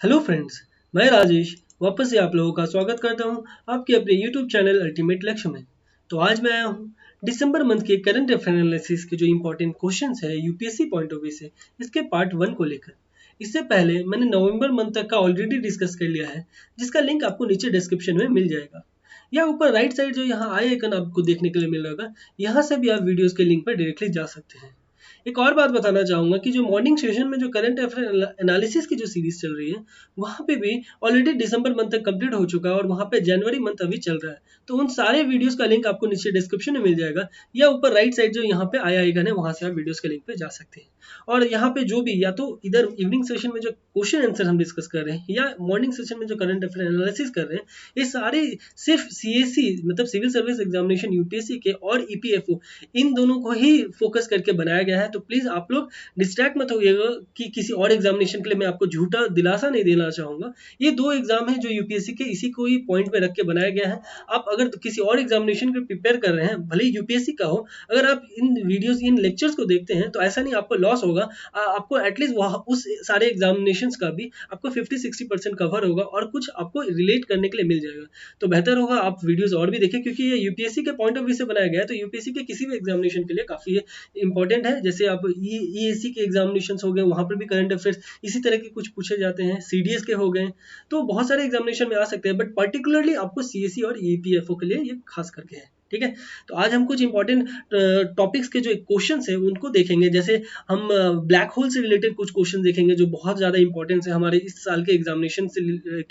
Hello friends, मैं राजेश वापस से आप लोगों का स्वागत करता हूं आपके अपने यूट्यूब चैनल अल्टीमेट लक्ष्य में। तो आज मैं आया हूं दिसंबर मंथ के करंट अफेयर एनालिसिस के जो इंपॉर्टेंट क्वेश्चंस है यूपीएससी पॉइंट ऑफ व्यू से इसके पार्ट 1 को लेकर। इससे पहले मैंने नवंबर मंथ तक का ऑलरेडी डिस्कस कर लिया है, जिसका लिंक आपको नीचे डिस्क्रिप्शन में मिल जाएगा या ऊपर राइट साइड जो यहाँ आई आइकन आपको देखने के लिए मिल रहा होगा, यहाँ से भी आप वीडियोस के लिंक पर डायरेक्टली जा सकते हैं। एक और बात बताना चाहूँगा कि जो मॉर्निंग सेशन में जो करंट अफेयर एनालिसिस की जो सीरीज चल रही है, वहाँ पे भी ऑलरेडी दिसंबर मंथ तक कंप्लीट हो चुका है और वहाँ पे जनवरी मंथ अभी चल रहा है। तो उन सारे वीडियोस का लिंक आपको नीचे डिस्क्रिप्शन में मिल जाएगा या ऊपर राइट साइड जो यहाँ पे आया आइकन है, वहाँ से आप वीडियोस के लिंक पे जा सकते हैं। और यहाँ पे जो भी या तो इधर इवनिंग सेशन में जो क्वेश्चन आंसर हम डिस्कस कर रहे हैं या मॉर्निंग सेशन में जो करंट अफेयर एनालिसिस कर रहे हैं, ये सारे सिर्फ सीएससी मतलब सिविल सर्विस एग्जामिनेशन यूपीएससी के और ईपीएफओ इन दोनों को ही फोकस करके बनाया गया है। तो प्लीज आप लोग डिस्ट्रैक्ट मत होइएगा कि किसी और एग्जामिनेशन के लिए मैं आपको झूठा दिलासा नहीं देना चाहूंगा। ये दो एग्जाम है जो यूपीएससी के इसी को ही पॉइंट पे रख के बनाया गया है। आप अगर किसी और एग्जामिनेशन के प्रिपेयर कर रहे हैं, भले ही यूपीएससी का हो, अगर आप इन वीडियोस इन लेक्चर्स को देखते हैं तो ऐसा नहीं आपको लॉस होगा। आपको एटलीस्ट वहाँ उस सारे एग्जामिनेशंस का भी आपको 50-60% कवर होगा और कुछ आपको रिलेट करने के लिए मिल जाएगा। तो बेहतर होगा आप वीडियोस और भी देखें, क्योंकि ये यूपीएससी के पॉइंट ऑफ व्यू से बनाया गया है। तो यूपीएससी के किसी भी एग्जामिनेशन के लिए काफी इंपॉर्टेंट है। जैसे आप ईएससी के एग्जामिनेशन हो गए, वहां पर भी करंट अफेयर्स इसी तरह के कुछ पूछे जाते हैं। सीडीएस के हो गए, तो बहुत सारे एग्जामिनेशन में आ सकते हैं, बट पर्टिकुलरली आपको सीएससी और ईपीएफओ के लिए ये खास करके है। ठीक है, तो आज हम कुछ इंपॉर्टेंट टॉपिक्स के जो क्वेश्चंस हैं उनको देखेंगे। जैसे हम ब्लैक होल से रिलेटेड कुछ क्वेश्चन देखेंगे जो बहुत ज़्यादा इंपॉर्टेंस है हमारे इस साल के एग्जामिनेशन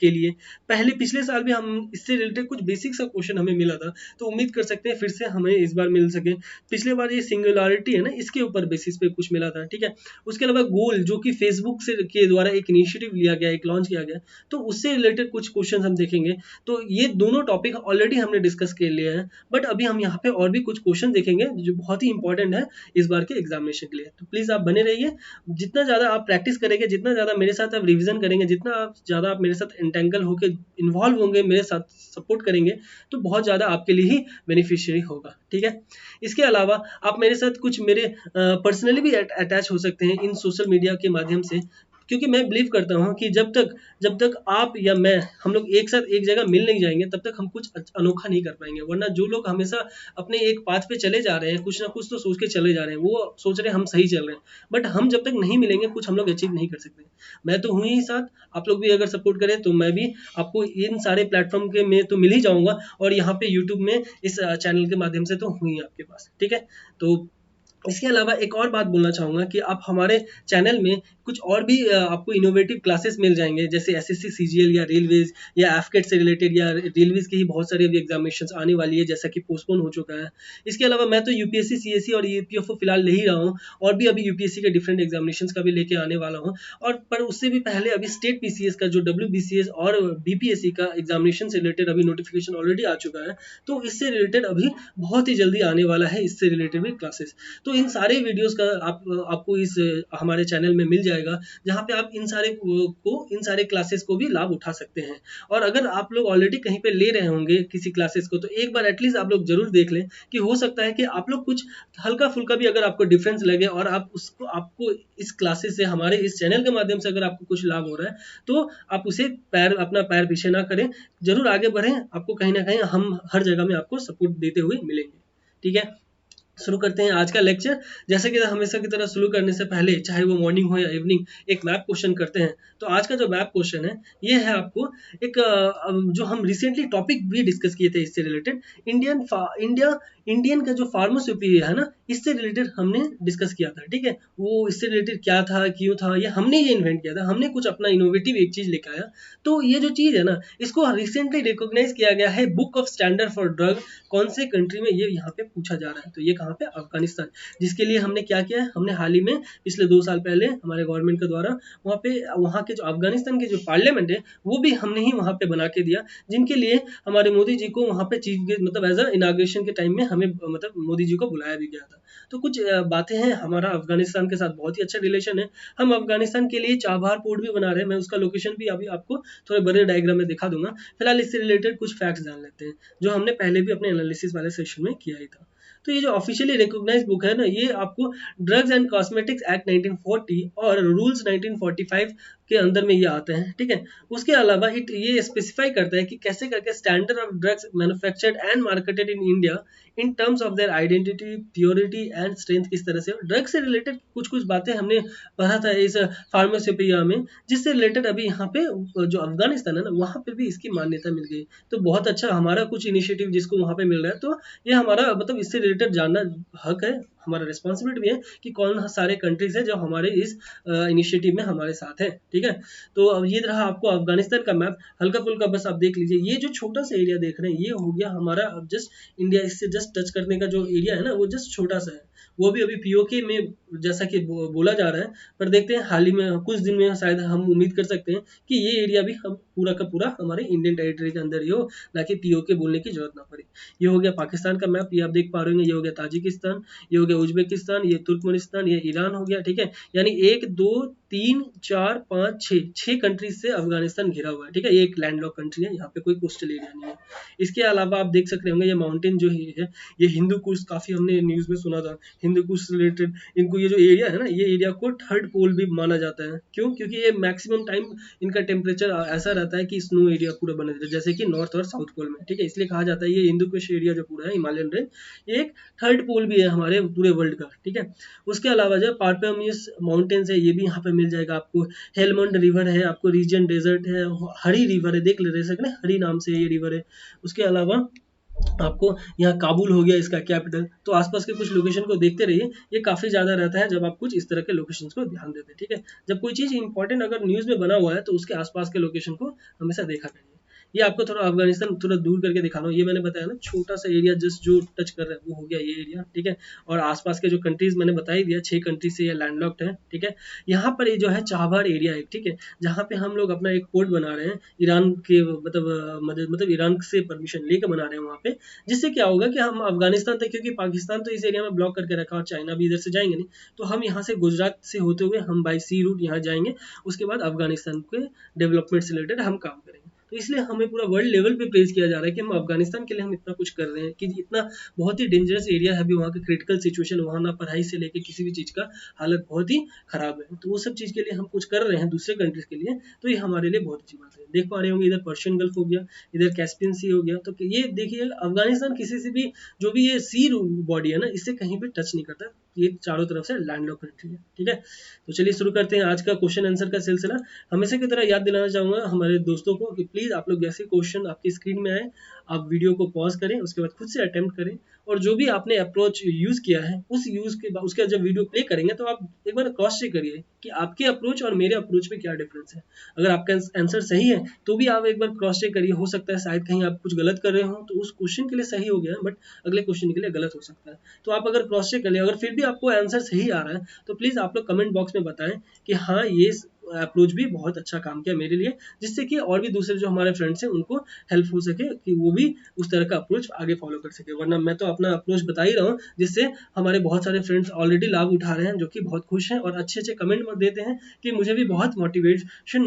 के लिए। पिछले साल भी हम इससे रिलेटेड कुछ बेसिक सा क्वेश्चन हमें मिला था, तो उम्मीद कर सकते हैं फिर से हमें इस बार मिल सके। पिछले बार ये सिंगुलरिटी है ना, इसके ऊपर बेसिस पे कुछ मिला था। ठीक है, उसके अलावा गोल जो कि फेसबुक से के द्वारा एक इनिशिएटिव लिया गया, एक लॉन्च किया गया, तो उससे रिलेटेड कुछ क्वेश्चन हम देखेंगे। तो ये दोनों टॉपिक ऑलरेडी हमने डिस्कस कर लिए हैं, बट अभी हम यहाँ पे और भी कुछ क्वेश्चन देखेंगे जो बहुत ही इंपॉर्टेंट है इस बार के एग्जामिनेशन के लिए। तो प्लीज आप बने रहिए। जितना ज्यादा आप प्रैक्टिस करेंगे, जितना ज्यादा मेरे साथ आप रिवीजन करेंगे, जितना आप ज्यादा आप मेरे साथ एंटेंगल होकर इन्वॉल्व होंगे, मेरे साथ सपोर्ट करेंगे, तो बहुत ज्यादा आपके लिए ही बेनिफिशियरी होगा। ठीक है, इसके अलावा आप मेरे साथ कुछ मेरे पर्सनली भी अटैच हो सकते हैं इन सोशल मीडिया के माध्यम से, क्योंकि मैं बिलीव करता हूँ कि जब तक आप या मैं हम लोग एक साथ एक जगह मिल नहीं जाएंगे, तब तक हम कुछ अनोखा नहीं कर पाएंगे। वरना जो लोग हमेशा अपने एक पाथ पे चले जा रहे हैं, कुछ ना कुछ तो सोच के चले जा रहे हैं, वो सोच रहे हैं हम सही चल रहे हैं, बट हम जब तक नहीं मिलेंगे कुछ हम लोग अचीव नहीं कर सकते। मैं तो हूँ ही साथ, आप लोग भी अगर सपोर्ट करें तो मैं भी आपको इन सारे प्लेटफॉर्म के में तो मिल ही जाऊंगा, और यहाँ पे यूट्यूब में इस चैनल के माध्यम से तो हूँ ही आपके पास। ठीक है, तो इसके अलावा एक और बात बोलना चाहूँगा कि आप हमारे चैनल में कुछ और भी आपको इनोवेटिव क्लासेस मिल जाएंगे, जैसे एसएससी सीजीएल या रेलवेज या एफकेट से रिलेटेड, या रेलवेज की ही बहुत सारी अभी एग्जामिनेशंस आने वाली है जैसा कि पोस्टपोन हो चुका है। इसके अलावा मैं तो यूपीएससी सीएससी और ईपीएफओ फिलहाल ले ही रहा हूँ, और भी अभी यूपीएससी के डिफरेंट एग्जामिनेशंस का भी लेके आने वाला हूँ। और पर उससे भी पहले अभी स्टेट पीसीएस का जो डब्ल्यूबीसीएस और बीपीएससी का एग्जामिनेशन से रिलेटेड अभी नोटिफिकेशन ऑलरेडी आ चुका है, तो इससे रिलेटेड अभी बहुत ही जल्दी आने वाला है इससे रिलेटेड भी क्लासेस। तो इन सारे वीडियोस का आपको इस हमारे चैनल में मिल जाएगा, जहां पे आप इन सारे क्लासेस को भी लाभ उठा सकते हैं। और अगर आप लोग ऑलरेडी कहीं पे ले रहे होंगे किसी क्लासेस को, तो एक बार एटलीस्ट आप लोग जरूर देख लें, कि हो सकता है कि आप लोग कुछ हल्का फुल्का भी अगर आपको डिफरेंस लगे और आपको इस क्लासेस से हमारे इस चैनल के माध्यम से अगर आपको कुछ लाभ हो रहा है, तो आप उसे अपना पैर पीछे ना करें, जरूर आगे बढ़ें। आपको कहीं ना कहीं हम हर जगह में आपको सपोर्ट देते हुए मिलेंगे। ठीक है, शुरू करते हैं आज का लेक्चर। जैसे कि हमेशा की तरह शुरू करने से पहले, चाहे वो मॉर्निंग हो या इवनिंग, एक मैप क्वेश्चन करते हैं। तो आज का जो मैप क्वेश्चन है ये है आपको एक जो हम रिसेंटली टॉपिक भी डिस्कस किए थे इससे रिलेटेड, इंडियन का जो फार्मास्यूपी है ना, इससे रिलेटेड हमने डिस्कस किया था। ठीक है, वो इससे रिलेटेड क्या था, क्यों था, ये हमने ये इन्वेंट किया था, हमने कुछ अपना इनोवेटिव एक चीज लेकर आया। तो ये जो चीज है ना, इसको रिसेंटली रिकॉग्नाइज किया गया है book of standard for drug. कौन से कंट्री में ये यहाँ पे पूछा जा रहा है, तो ये कहाँ पे, अफगानिस्तान। जिसके लिए हमने क्या किया है, हमने हाल ही में पिछले 2 साल पहले हमारे गवर्नमेंट के द्वारा वहाँ के जो अफगानिस्तान के जो पार्लियामेंट है, वो भी हमने ही वहाँ पे बना के दिया, जिनके लिए हमारे मोदी जी को वहाँ पे चीफ गेस्ट मतलब एज अ इनाग्रेशन के टाइम में हमें मतलब मोदी जी को बुलाया भी गया था। तो कुछ बातें हैं, हमारा अफगानिस्तान के साथ बहुत ही अच्छा रिलेशन है। हम अफगानिस्तान के लिए चाबहार पोर्ट भी बना रहे हैं, मैं उसका लोकेशन भी अभी आपको थोड़े बड़े डायग्राम में दिखा दूंगा। फिलहाल इससे रिलेटेड कुछ फैक्ट्स जान लेते हैं, जो हमने पहले भी अपने एनालिसिस वाले सेशन में किया ही था। तो ये जो ऑफिशियली रिकॉग्नाइज बुक है ना, ये आपको ड्रग्स एंड कॉस्मेटिक्स एक्ट 1940 और रूल्स 1945 के अंदर में ये आते हैं, ठीक है। उसके अलावा ये स्पेसिफाई करता है कि कैसे करके standard of drugs manufactured and marketed in India in terms of their identity, purity and strength किस तरह से। ड्रग से रिलेटेड कुछ कुछ बातें हमने पढ़ा था इस फार्मासिपिया में, जिससे रिलेटेड अभी यहाँ पे जो अफगानिस्तान है ना, वहाँ पे भी इसकी मान्यता मिल गई। तो बहुत अच्छा हमारा कुछ इनिशिएटिव जिसको वहाँ पे मिल रहा है, तो ये हमारा मतलब इससे रिलेटेड जानना हक है, हमारा रिस्पॉन्सिबिलिटी भी है कि कौन सारे कंट्रीज है जो हमारे इस इनिशिएटिव में हमारे साथ है, ठीक है। तो अब ये रहा आपको अफगानिस्तान का मैप, हल्का फुल्का बस आप देख लीजिए। ये जो छोटा सा एरिया देख रहे हैं ये हो गया हमारा अब जस्ट इंडिया, इससे जस्ट टच करने का जो एरिया है ना वो जस्ट छोटा सा है, वो भी अभी पीओके में जैसा कि बोला जा रहा है। पर देखते हैं हाल ही में कुछ दिन में शायद हम उम्मीद कर सकते हैं कि ये एरिया भी हम पूरा का पूरा हमारे इंडियन टेरिटरी के अंदर ही हो, ना कि पीओके बोलने की जरूरत ना पड़े। ये हो गया पाकिस्तान का मैप, ये आप देख पा रहे होंगे। ये हो गया ताजिकिस्तान, ये हो गया उज्बेकिस्तान, ये तुर्कमेनिस्तान, ये ईरान हो गया, ठीक है। यानी 1 2 3 4 5 6 कंट्रीज से अफगानिस्तान घिरा हुआ है, ठीक है। ये एक लैंडलॉक कंट्री है, यहाँ पे कोई कोस्टल एरिया नहीं है। इसके अलावा आप देख सकते होंगे ये माउंटेन जो है ये हिंदू कुश, काफी हमने न्यूज में सुना था हिंदू कुश रिलेटेड। इनको ये जो एरिया है ना, ये एरिया को थर्ड पोल भी माना जाता है। क्यों? क्योंकि ये मैक्सिमम टाइम इनका टेम्परेचर ऐसा रहता है कि स्नो एरिया पूरा बना रहता है, जैसे कि नॉर्थ और साउथ पोल में, ठीक है। इसलिए कहा जाता है ये हिंदू कुश एरिया जो पूरा है हिमालयन रेंज, ये एक थर्ड पोल भी है हमारे पूरे वर्ल्ड का, ठीक है। उसके अलावा जो पार्पेमियस माउंटेन्स है ये भी यहाँ पे मिल जाएगा आपको। हेलमंड रिवर है, आपको रीजन डेजर्ट है, हरी रिवर है, देख ले सकते हैं हरी नाम से ये रिवर है। उसके अलावा आपको यहाँ काबुल हो गया इसका कैपिटल। तो आसपास के कुछ लोकेशन को देखते रहिए, ये काफी ज्यादा रहता है जब आप कुछ इस तरह के लोकेशंस को ध्यान देते हैं, ठीक है। जब कोई चीज इंपॉर्टेंट अगर न्यूज में बना हुआ है तो उसके आसपास के लोकेशन को हमेशा देखा करिए। ये आपको थोड़ा अफगानिस्तान थोड़ा दूर करके दिखा रहा हूँ। ये मैंने बताया ना छोटा सा एरिया जस्ट जो टच कर रहा है वो हो गया ये एरिया, ठीक है। और आसपास के जो कंट्रीज मैंने बता ही दिया 6 कंट्रीज से ये लैंडलॉक्ड है, ठीक है। यहाँ पर ये जो है चाबहार एरिया है, ठीक है, जहाँ पे हम लोग अपना एक पोर्ट बना रहे हैं ईरान के मतलब ईरान से परमिशन लेकर बना रहे हैं वहाँ पे। जिससे क्या होगा कि हम अफगानिस्तान तक, क्योंकि पाकिस्तान तो इस एरिया में ब्लॉक करके रखा और चाइना भी इधर से जाएंगे नहीं, तो हम यहाँ से गुजरात से होते हुए हम बाई सी रूट यहाँ जाएंगे। उसके बाद अफगानिस्तान के डेवलपमेंट से रिलेटेड हम काम करेंगे। तो इसलिए हमें पूरा वर्ल्ड लेवल पे प्रेज किया जा रहा है कि हम अफगानिस्तान के लिए हम इतना कुछ कर रहे हैं, कि इतना बहुत ही डेंजरस एरिया है अभी वहाँ का क्रिटिकल सिचुएशन, वहाँ ना पढ़ाई से लेके किसी भी चीज़ का हालत बहुत ही खराब है। तो वो सब चीज़ के लिए हम कुछ कर रहे हैं दूसरे कंट्रीज के लिए, तो ये हमारे लिए बहुत अच्छी बात है। देख पा रहे होंगे इधर पर्शियन गल्फ हो गया, इधर कैस्पियन सी हो गया। तो ये देखिए अफगानिस्तान किसी से भी जो भी ये सी बॉडी है ना इससे कहीं भी टच नहीं करता, ये चारों तरफ से लैंडलॉक कंट्री है, ठीक है। तो चलिए शुरू करते हैं आज का क्वेश्चन आंसर का सिलसिला। हमेशा की तरह याद दिलाना चाहूंगा हमारे दोस्तों को कि प्लीज आप लोग जैसे क्वेश्चन आपकी स्क्रीन में आए आप वीडियो को पॉज करें, उसके बाद खुद से अटेम्प्ट करें, और जो भी आपने अप्रोच यूज किया है उस यूज के बाद उसका जब वीडियो प्ले करेंगे तो आप एक बार क्रॉस चेक करिए कि आपके अप्रोच और मेरे अप्रोच में क्या डिफरेंस है। अगर आपका आंसर सही है तो भी आप एक बार क्रॉस चेक करिए, हो सकता है शायद कहीं आप कुछ गलत कर रहे हो, तो उस क्वेश्चन के लिए सही हो गया बट अगले क्वेश्चन के लिए गलत हो सकता है। तो आप अगर क्रॉस चेक कर लिया, अगर फिर भी आपको आंसर सही आ रहा है तो प्लीज आप लोग कमेंट बॉक्स में बताएं कि हाँ ये अप्रोच भी बहुत अच्छा काम किया मेरे लिए, जिससे कि और भी दूसरे जो हमारे फ्रेंड्स हैं उनको हेल्प हो सके कि वो भी उस तरह का अप्रोच आगे फॉलो कर सके। वरना मैं तो अपना अप्रोच बता ही रहा हूँ, जिससे हमारे बहुत सारे फ्रेंड्स ऑलरेडी लाभ उठा रहे हैं, जो कि बहुत खुश हैं और अच्छे अच्छे कमेंट देते हैं कि मुझे भी बहुत मोटिवेशन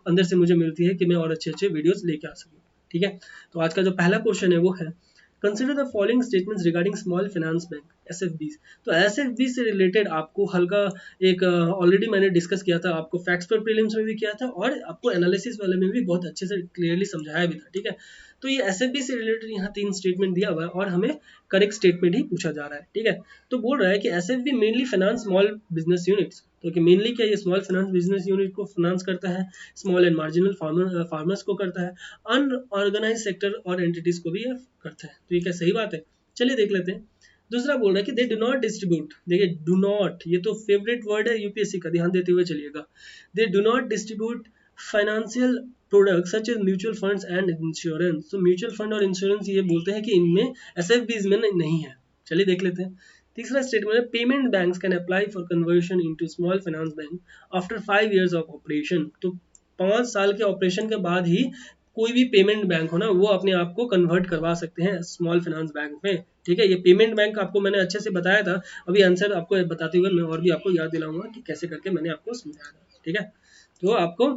अंदर से मुझे मिलती है कि मैं और अच्छे अच्छे वीडियोज लेके आ सकूँ, ठीक है। तो आज का जो पहला क्वेश्चन है वो है consider the following statements regarding small finance bank SFBs. तो एसएफबी से रिलेटेड आपको हल्का एक ऑलरेडी मैंने डिस्कस किया था, आपको फैक्ट्स पर प्रीलिम्स में भी किया था और आपको एनालिसिस वाले में भी बहुत अच्छे से क्लियरली समझाया भी था, ठीक है। तो ये एसएफबी से रिलेटेड यहाँ 3 स्टेटमेंट दिया हुआ है और हमें करेक्ट स्टेटमेंट ही पूछा जा रहा है, ठीक है। तो बोल रहा है कि SFB mainly finance small business units. तो कि मेनली क्या ये स्मॉल फाइनेंस बिजनेस यूनिट को फाइनेंस करता है, स्मॉल एंड मार्जिनल फार्मर्स को करता है, अनऑर्गेनाइज सेक्टर और एंटिटीज को भी ये करता है। तो ये क्या सही बात है? चलिए देख लेते हैं। दूसरा बोल रहा है कि दे डू नॉट डिस्ट्रीब्यूट, देखिए डू नॉट ये तो फेवरेट वर्ड है यूपीएससी का, ध्यान देते हुए चलिएगा। They do not distribute financial product such as mutual funds and insurance. तो म्यूचुअल फंड और इंश्योरेंस ये बोलते हैं कि इनमें एसएफबीज में नहीं है। चलिए देख लेते हैं। तीसरा स्टेटमेंट है payment banks can apply for conversion into small finance bank after 5 years of operation. तो 5 साल के ऑपरेशन के बाद ही कोई भी पेमेंट बैंक हो ना वो अपने आप को कन्वर्ट करवा सकते हैं स्मॉल फाइनेंस बैंक में, ठीक है। ये पेमेंट बैंक आपको मैंने अच्छे से बताया था, अभी आंसर आपको बताते हुए मैं और भी आपको याद दिलाऊंगा कि कैसे करके मैंने आपको समझाया था, ठीक है। तो आपको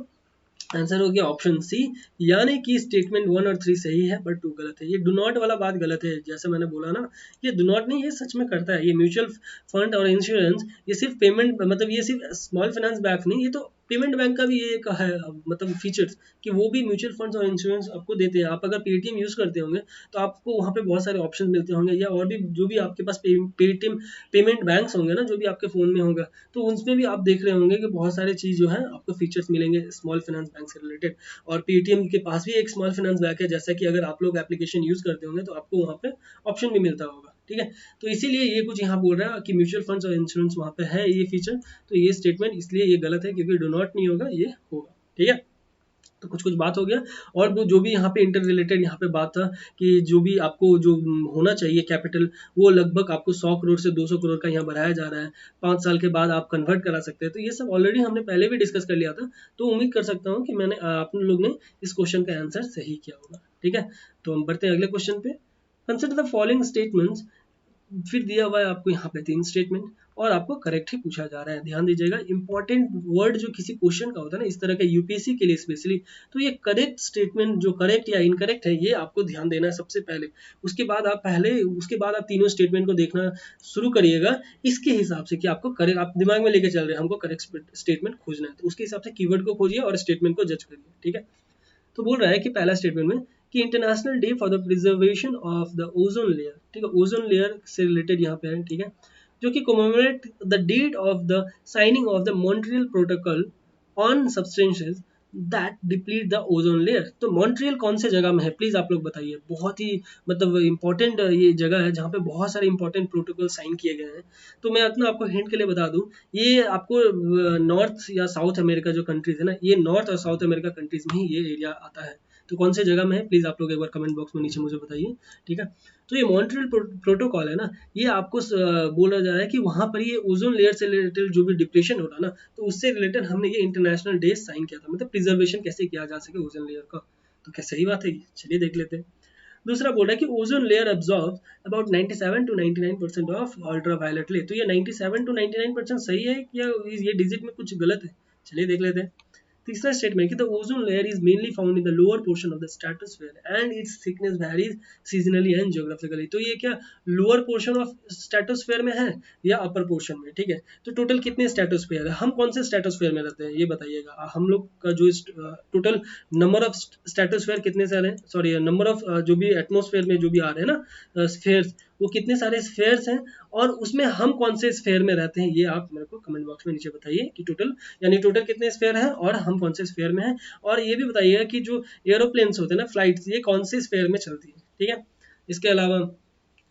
आंसर हो गया ऑप्शन सी, यानी कि स्टेटमेंट 1 और 3 सही है बट 2 गलत है। ये डू नॉट वाला बात गलत है, जैसे मैंने बोला ना ये डू नॉट नहीं, ये सच में करता है। ये म्यूचुअल फंड और इंश्योरेंस ये सिर्फ पेमेंट मतलब ये सिर्फ स्मॉल फाइनेंस बैंक नहीं, ये तो पेमेंट बैंक का भी ये एक है मतलब फीचर्स कि वो भी म्यूचुअल फंड्स और इंश्योरेंस आपको देते हैं। आप अगर पेटीएम यूज़ करते होंगे तो आपको वहाँ पे बहुत सारे ऑप्शन मिलते होंगे, या और भी जो भी आपके पास पेटीएम पेमेंट बैंक्स होंगे ना, जो भी आपके फ़ोन में होगा, तो उसमें भी आप देख रहे होंगे कि बहुत सारे चीज़ जो है आपको फीचर्स मिलेंगे स्मॉल फाइनेंस बैंक से रिलेटेड। और पेटीएम के पास भी एक स्मॉल फाइनेंस बैंक है, जैसा कि अगर आप लोग एप्लीकेशन यूज़ करते होंगे तो आपको वहाँ पे ऑप्शन भी मिलता होगा, ठीक है। तो इसीलिए ये कुछ यहाँ बोल रहा है कि म्यूचुअल फंड्स और इंश्योरेंस वहाँ पे है ये फीचर, तो ये स्टेटमेंट इसलिए ये गलत है क्योंकि डो नॉट नहीं होगा, ये होगा, ठीक है। तो कुछ कुछ बात हो गया। और वो जो भी यहाँ पे इंटर रिलेटेड यहाँ पे बात था कि जो भी आपको जो होना चाहिए कैपिटल, वो लगभग आपको 100 करोड़ से 200 करोड़ का यहाँ बढ़ाया जा रहा है। 5 साल के बाद आप कन्वर्ट करा सकते हैं। तो ये सब ऑलरेडी हमने पहले भी डिस्कस कर लिया था। तो उम्मीद कर सकता हूँ कि मैंने आप लोग ने इस क्वेश्चन का आंसर सही किया होगा, ठीक है। तो हम बढ़ते हैं अगले क्वेश्चन पे। Consider the following statements. फिर दिया हुआ है आपको यहाँ पे 3 स्टेटमेंट और आपको करेक्ट ही पूछा जा रहा है। ध्यान दीजिएगा, इंपॉर्टेंट वर्ड जो किसी क्वेश्चन का होता है ना इस तरह के यूपीएससी के लिए स्पेशली, तो ये करेक्ट स्टेटमेंट जो करेक्ट या इनकरेक्ट है ये आपको ध्यान देना है सबसे पहले। उसके बाद आप तीनों स्टेटमेंट को देखना शुरू करिएगा इसके हिसाब से कि आपको करेक्ट, आप दिमाग में लेके चल रहे हैं हमको करेक्ट स्टेटमेंट खोजना है, तो उसके हिसाब से कीवर्ड को खोजिए और स्टेटमेंट को जज करिए, ठीक है। तो बोल रहा है कि पहला स्टेटमेंट में कि international day for the preservation of the ozone layer, ठीक है, ओजोन लेयर से रिलेटेड यहाँ पे है, ठीक है, जो कि commemorate the date of the signing of the Montreal protocol on substances that deplete the ozone layer. तो मॉन्ट्रियल कौन से जगह में है प्लीज आप लोग बताइए। बहुत ही मतलब इंपॉर्टेंट ये जगह है जहाँ पे बहुत सारे इंपॉर्टेंट प्रोटोकॉल साइन किए गए हैं। तो मैं अपना आपको हिंट के लिए बता दूं, ये आपको नॉर्थ या साउथ अमेरिका जो कंट्रीज है ना, ये नॉर्थ और साउथ अमेरिका कंट्रीज में ही ये एरिया आता है। तो कौन से जगह में है प्लीज आप लोग एक बार कमेंट बॉक्स में नीचे मुझे बताइए, ठीक है। तो ये मॉन्ट्रियल प्रोटोकॉल है ना, ये आपको बोला जा रहा है कि वहां पर ये ओजोन लेयर से रिलेटेड जो भी डिप्रेशन हो रहा है ना, तो उससे रिलेटेड हमने ये इंटरनेशनल डे साइन किया था, मतलब प्रिजर्वेशन कैसे किया जा सके ओजोन लेयर का। तो क्या सही बात है ये? चलिए देख लेते हैं। दूसरा बोल रहा है कि ozone layer absorb about 97 to 99% of ultraviolet ray. तो ये 97 टू 99% सही है या ये डिजिट में कुछ गलत है? चलिए देख लेते हैं। तीसरा स्टेटमेंट कि the ozone layer is mainly found in the lower portion of the stratosphere and it's thickness varies seasonally and geographically. तो ये क्या लोअर पोर्शन ऑफ स्ट्रेटोस्फेयर में है या अपर पोर्शन में, ठीक है। तो टोटल कितने स्ट्रेटोस्फेयर है, हम कौन से स्ट्रेटोस्फेयर में रहते हैं ये बताइएगा। हम लोग का जो टोटल नंबर ऑफ स्ट्रेटोस्फेयर कितने सारे हैं, सॉरी नंबर ऑफ जो भी एटमोस्फेयर में जो भी आ रहे हैं ना स्फेयर्स, वो कितने सारे स्फेयर्स हैं और उसमें हम कौन से स्फेयर में रहते हैं, ये आप मेरे को कमेंट बॉक्स में नीचे बताइए कि टोटल यानी टोटल कितने स्फेयर हैं और हम कौन से स्फेयर में हैं। और ये भी बताइएगा कि जो एरोप्लेन्स होते हैं ना फ्लाइट्स, ये कौन से स्फेयर में चलती है, ठीक है। इसके अलावा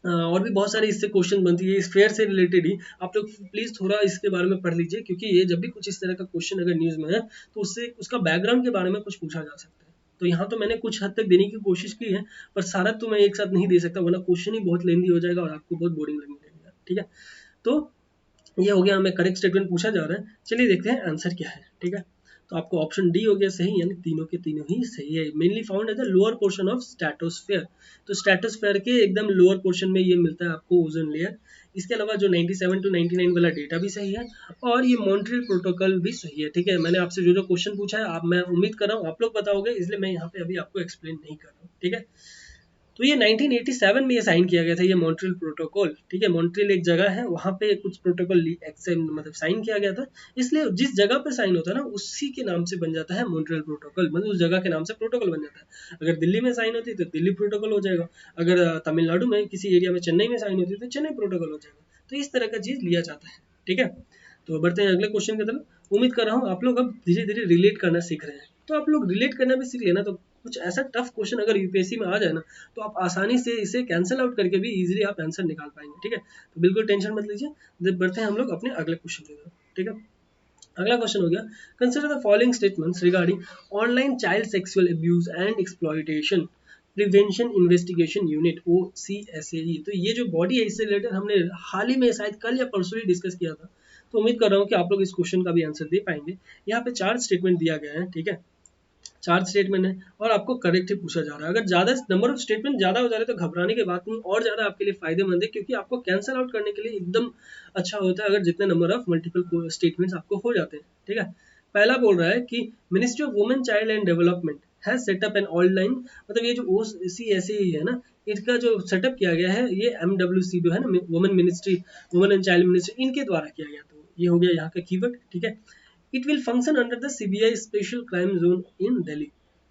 और भी बहुत सारे इससे क्वेश्चन बनती है इस फेयर से रिलेटेड ही। आप लोग प्लीज़ थोड़ा इसके बारे में पढ़ लीजिए, क्योंकि ये जब भी कुछ इस तरह का क्वेश्चन अगर न्यूज़ में है तो उससे उसका बैकग्राउंड के बारे में कुछ पूछा जा सकता है। तो यहाँ तो मैंने कुछ हद तक देने की कोशिश की है, पर सारा तो मैं एक साथ नहीं दे सकता, वरना क्वेश्चन ही बहुत लेंदी हो जाएगा और आपको बहुत बोरिंग लगने लगेगा, ठीक है। तो ये हो गया, हमें करेक्ट स्टेटमेंट पूछा जा रहा है। चलिए देखते हैं आंसर क्या है, ठीक है। तो आपको ऑप्शन डी हो गया सही, यानी तीनों के तीनों ही सही है। Mainly found at the lower portion of stratosphere. तो स्ट्रेटोस्फेयर के एकदम लोअर पोर्शन में ये मिलता है आपको ओजोन लेयर। इसके अलावा जो 97 टू 99 वाला डेटा भी सही है और ये मॉन्ट्रियल प्रोटोकॉल भी सही है, ठीक है। मैंने आपसे जो जो क्वेश्चन पूछा है आप, मैं उम्मीद कर रहा हूँ आप लोग बताओगे, इसलिए मैं यहाँ पे अभी आपको एक्सप्लेन नहीं कर रहा हूँ, ठीक है। तो ये 1987 में ये साइन किया गया था ये मॉन्ट्रियल प्रोटोकॉल, ठीक है। मॉन्ट्रियल एक जगह है, वहाँ पे कुछ प्रोटोकॉल मतलब साइन किया गया था, इसलिए जिस जगह पे साइन होता है ना उसी के नाम से बन जाता है मॉन्ट्रियल प्रोटोकॉल, मतलब उस जगह के नाम से प्रोटोकॉल बन जाता है। अगर दिल्ली में साइन होती तो दिल्ली प्रोटोकॉल हो जाएगा, अगर तमिलनाडु में किसी एरिया में चेन्नई में साइन होती तो चेन्नई प्रोटोकॉल हो जाएगा। तो इस तरह का चीज़ लिया जाता है, ठीक है। तो बढ़ते हैं अगले क्वेश्चन की तरफ। उम्मीद कर रहा हूँ आप लोग अब धीरे धीरे रिलेट करना सीख रहे हैं। तो आप लोग रिलेट करना भी सीख लेना, तो कुछ ऐसा टफ क्वेश्चन अगर यूपीएससी में आ जाए ना तो आप आसानी से इसे कैंसिल आउट करके भी इजीली आप आंसर निकाल पाएंगे, ठीक है। तो बिल्कुल टेंशन मत लीजिए, बढ़ते हैं हम लोग अपने अगले क्वेश्चन की तरफ, ठीक है। अगला क्वेश्चन हो गया, consider the following statements regarding online child sexual abuse and exploitation prevention investigation unit OCSAE। तो ये जो बॉडी है इससे रिलेटेड हमने हाल ही में शायद कल या परसों ही डिस्कस किया था। तो उम्मीद कर रहा हूँ कि आप लोग इस क्वेश्चन का भी आंसर दे पाएंगे। यहाँ पे 4 स्टेटमेंट दिया गया है, ठीक है, 4 स्टेटमेंट है और आपको करेक्ट ही पूछा जा रहा है। अगर ज़्यादा नंबर ऑफ स्टेटमेंट ज़्यादा हो जा रहे तो घबराने की बात नहीं, और ज़्यादा आपके लिए फायदेमंद है, क्योंकि आपको कैंसल आउट करने के लिए एकदम अच्छा होता है अगर जितने नंबर ऑफ मल्टीपल स्टेटमेंट्स आपको हो जाते हैं, ठीक है। पहला बोल रहा है कि ministry of women child and development has setup an online, मतलब ये जो OCSAE है ना, इसका जो सेटअप किया गया है ये MWC जो है ना women ministry, women and child ministry, इनके द्वारा किया गया। तो ये हो गया यहाँ का कीवर्ड, ठीक है। It will function under the CBI special crime zone इन दिल्ली।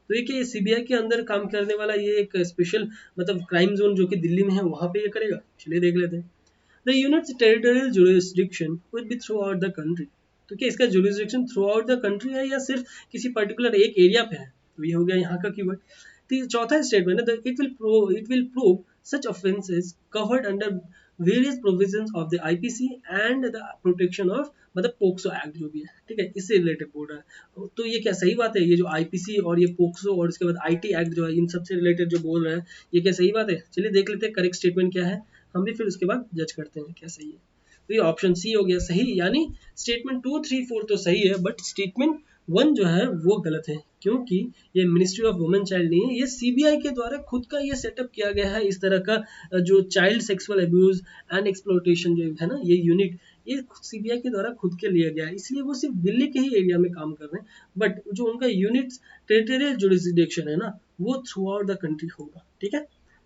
तो ये कि सीबीआई के अंदर काम करने वाला ये एक स्पेशल मतलब क्राइम जोन जो कि दिल्ली में है वहां पे ये करेगा। चलिए देख लेते हैं। The units territorial jurisdiction will be through out the country. तो क्या इसका jurisdiction through out the country है या सिर्फ किसी पर्टिकुलर एक एरिया पे है? तो ये हो गया यहाँ का कीवर्ड। तो चौथा स्टेटमेंट है it will prove such offences covered under various provisions of the IPC and the protection of मतलब पोक्सो एक्ट जो भी है, ठीक है, इससे रिलेटेड बोल रहा है। तो ये क्या सही बात है? ये जो आईपीसी और ये पोक्सो और उसके बाद आईटी एक्ट जो है इन सबसे रिलेटेड जो बोल रहा है, ये क्या सही बात है? चलिए देख लेते हैं करेक्ट स्टेटमेंट क्या है, हम भी फिर उसके बाद जज करते हैं क्या सही है। तो ये ऑप्शन सी हो गया सही, यानी स्टेटमेंट 2, 3, 4 तो सही है, बट स्टेटमेंट 1 जो है वो गलत है, क्योंकि ये मिनिस्ट्री ऑफ वुमेन चाइल्ड नहीं है, ये सीबीआई के द्वारा खुद का ये सेटअप किया गया है। इस तरह का जो child sexual abuse and exploitation जो है ना, ये यूनिट ये सीबीआई के द्वारा खुद के लिया गया है, इसलिए वो सिर्फ दिल्ली के ही एरिया में काम कर रहे हैं। बट जो उनका यूनिट टेरिटोरियल जुरिस्डिक्शन है ना, वो थ्रू आउट द कंट्री होगा। ठीक है,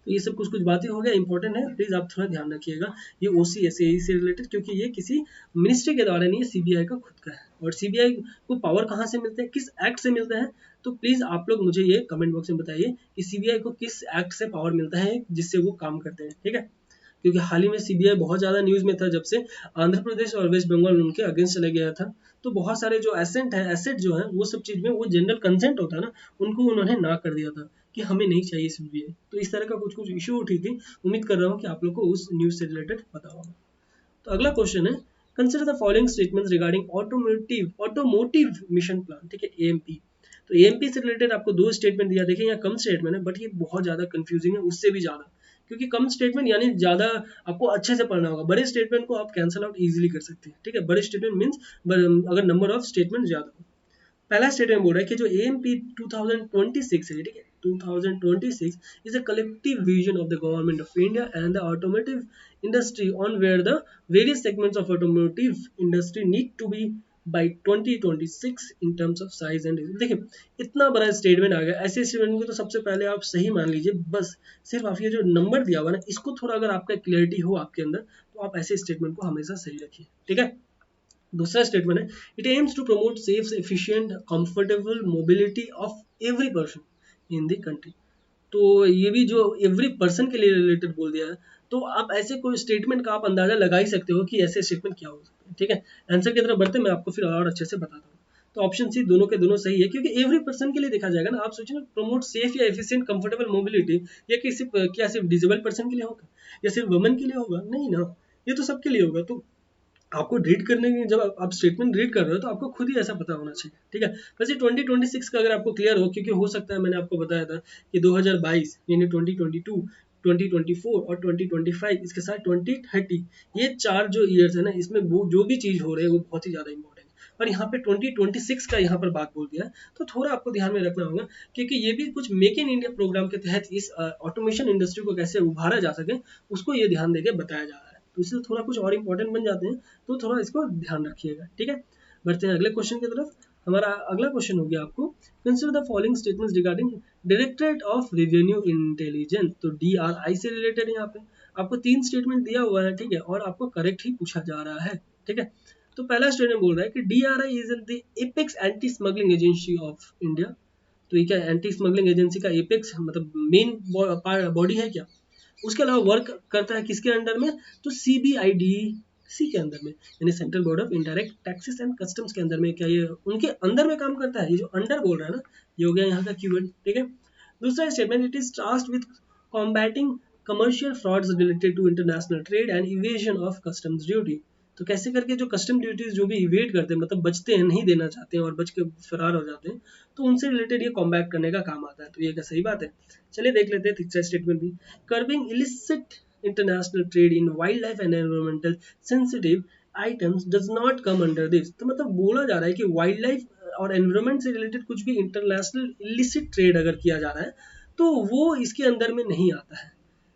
तो ये सब कुछ कुछ बातें हो गया, इंपॉर्टेंट है, प्लीज आप थोड़ा ध्यान रखिएगा। ये ओसीएसए से रिलेटेड, क्योंकि ये किसी मिनिस्ट्री के द्वारा नहीं है, सीबीआई का खुद का है। और सीबीआई को पावर कहाँ से मिलते हैं, किस एक्ट से मिलते हैं? तो प्लीज आप लोग मुझे ये कमेंट बॉक्स में बताइए कि सीबीआई को किस एक्ट से पावर मिलता है जिससे वो काम करते हैं। ठीक है, क्योंकि हाल ही में सीबीआई बहुत ज़्यादा न्यूज़ में था, जब से आंध्र प्रदेश और वेस्ट बंगाल उनके अगेंस्ट चले गया था। तो बहुत सारे जो एसेट जो है वो सब चीज़ में वो जनरल कंसेंट होता है ना, उनको उन्होंने ना कर दिया था कि हमें नहीं चाहिए सीबीआई। तो इस तरह का कुछ कुछ इशू उठी थी। उम्मीद कर रहा हूँ कि आप लोग को उस न्यूज़ से रिलेटेड पता होगा। तो अगला क्वेश्चन है, consider the following statements regarding automotive mission plan. ठीक है, एएमपी। तो एएमपी से रिलेटेड आपको 2 स्टेटमेंट दिया। देखिए यहाँ कम स्टेटमेंट है, बट ये बहुत ज़्यादा कंफ्यूजिंग है, उससे भी ज़्यादा, क्योंकि कम स्टेटमेंट यानी ज़्यादा आपको अच्छे से पढ़ना होगा। बड़े स्टेटमेंट को आप कैंसिल आउट इजीली कर सकते हैं। ठीक है, बड़े स्टेटमेंट मीन्स अगर नंबर ऑफ स्टेटमेंट ज़्यादा हो। पहला स्टेटमेंट बोल रहा है कि जो एएमपी 2026 है, ठीक है, 2026 is a collective vision of the government of India and the automotive industry on where the various segments of automotive industry need to be by 2026 in terms of size and देखिए इतना बड़ा statement आ गया। ऐसे statement को तो सबसे पहले आप सही मान लीजिए, बस सिर्फ आप ये जो नंबर दिया हुआ ना, इसको थोड़ा अगर आपका क्लियरिटी हो आपके अंदर, तो आप ऐसे स्टेटमेंट को हमेशा सही रखिए। ठीक है, दूसरा स्टेटमेंट है, it aims to promote safe efficient comfortable mobility of every person in the country. तो ये भी जो एवरी पर्सन के लिए रिलेटेड बोल दिया है, तो आप ऐसे कोई स्टेटमेंट का आप अंदाजा लगा ही सकते हो कि ऐसे स्टेटमेंट क्या हो सकते हैं। ठीक है, आंसर की तरफ बढ़ते मैं आपको फिर और अच्छे से बताता हूँ। तो ऑप्शन सी दोनों के दोनों सही है, क्योंकि एवरी पर्सन के लिए देखा जाएगा ना। आप सोचिए ना, प्रमोट सेफ या एफिशिएंट कंफर्टेबल मोबिलिटी, ये किसी क्या सिर्फ डिजेबल पर्सन के लिए होगा या सिर्फ वुमेन के लिए होगा? नहीं ना, ये तो सबके लिए होगा। तो आपको रीड करने की, जब आप स्टेटमेंट रीड कर रहे हो तो आपको खुद ही ऐसा पता होना चाहिए। ठीक है, वैसे 2026 का अगर आपको क्लियर हो, क्योंकि हो सकता है मैंने आपको बताया था कि 2022 यानी 2022, 2024 और 2025 इसके साथ 2030, ये 4 जो ईयर्स है ना, इसमें वो जो भी चीज़ हो रही है वो बहुत ही ज़्यादा इंपॉर्टेंट है। और यहाँ पे 2026 का यहाँ पर बात बोल दिया है, तो थोड़ा आपको ध्यान में रखना होगा, क्योंकि ये भी कुछ मेक इन इंडिया प्रोग्राम के तहत इस ऑटोमेशन इंडस्ट्री को कैसे उभारा जा सके, उसको ये ध्यान देके बताया जा रहा है। तो इससे थोड़ा कुछ और इंपॉर्टेंट बन जाते हैं, तो थोड़ा इसको ध्यान रखिएगा। ठीक है, बढ़ते हैं अगले क्वेश्चन की तरफ। हमारा अगला क्वेश्चन हो गया आपको, consider the following statements regarding directorate of revenue intelligence. तो डीआरआई से रिलेटेड यहाँ पे आपको 3 स्टेटमेंट दिया हुआ है। ठीक है, और आपको करेक्ट ही पूछा जा रहा है। ठीक है, तो पहला स्टेटमेंट बोल रहा है कि DRI is the apex anti smuggling agency of India. तो ये क्या एंटी स्मगलिंग एजेंसी का एपेक्स मतलब मेन बॉडी है क्या? उसके अलावा वर्क करता है किसके अंडर में? तो सीबीआईडीसी के अंदर में, यानी central board of indirect taxes and customs के अंदर में। क्या ये उनके अंदर में काम करता है? ये जो अंडर बोल रहा है ना, ये हो गया यहाँ का कीवर्ड। ठीक है, दूसरा statement, it is tasked with combating commercial frauds related to international trade and evasion of customs duty. तो कैसे करके जो कस्टम ड्यूटीज जो भी इवेट करते हैं, मतलब बचते हैं, नहीं देना चाहते हैं और बच के फरार हो जाते हैं, तो उनसे रिलेटेड ये कॉम्बैट करने का काम आता है। तो ये क्या सही बात है? चलिए देख लेते हैं तीसरा स्टेटमेंट भी, curbing illicit international trade in wild life and environmental sensitive items does not come under this. तो मतलब बोला जा रहा है कि वाइल्ड लाइफ और एनवायरमेंट से रिलेटेड कुछ भी इंटरनेशनल इलिसिट ट्रेड अगर किया जा रहा है, तो वो इसके अंदर में नहीं आता है।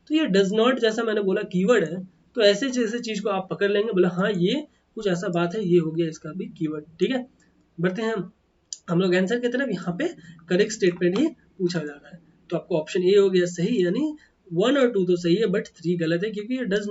तो ये डज नॉट, जैसा मैंने बोला, कीवर्ड है, तो ऐसे जैसे चीज को आप पकड़ लेंगे, बोला हाँ ये कुछ ऐसा बात है, ये हो गया इसका भी कीवर्ड। ठीक है, बढ़ते हैं हम लोग आंसर की तरफ। यहाँ पे करेक्ट स्टेटमेंट ही पूछा जा रहा है, तो आपको ऑप्शन ए हो गया सही, यानी 1 और 2 तो सही है, बट 3 गलत है, क्योंकि ये डज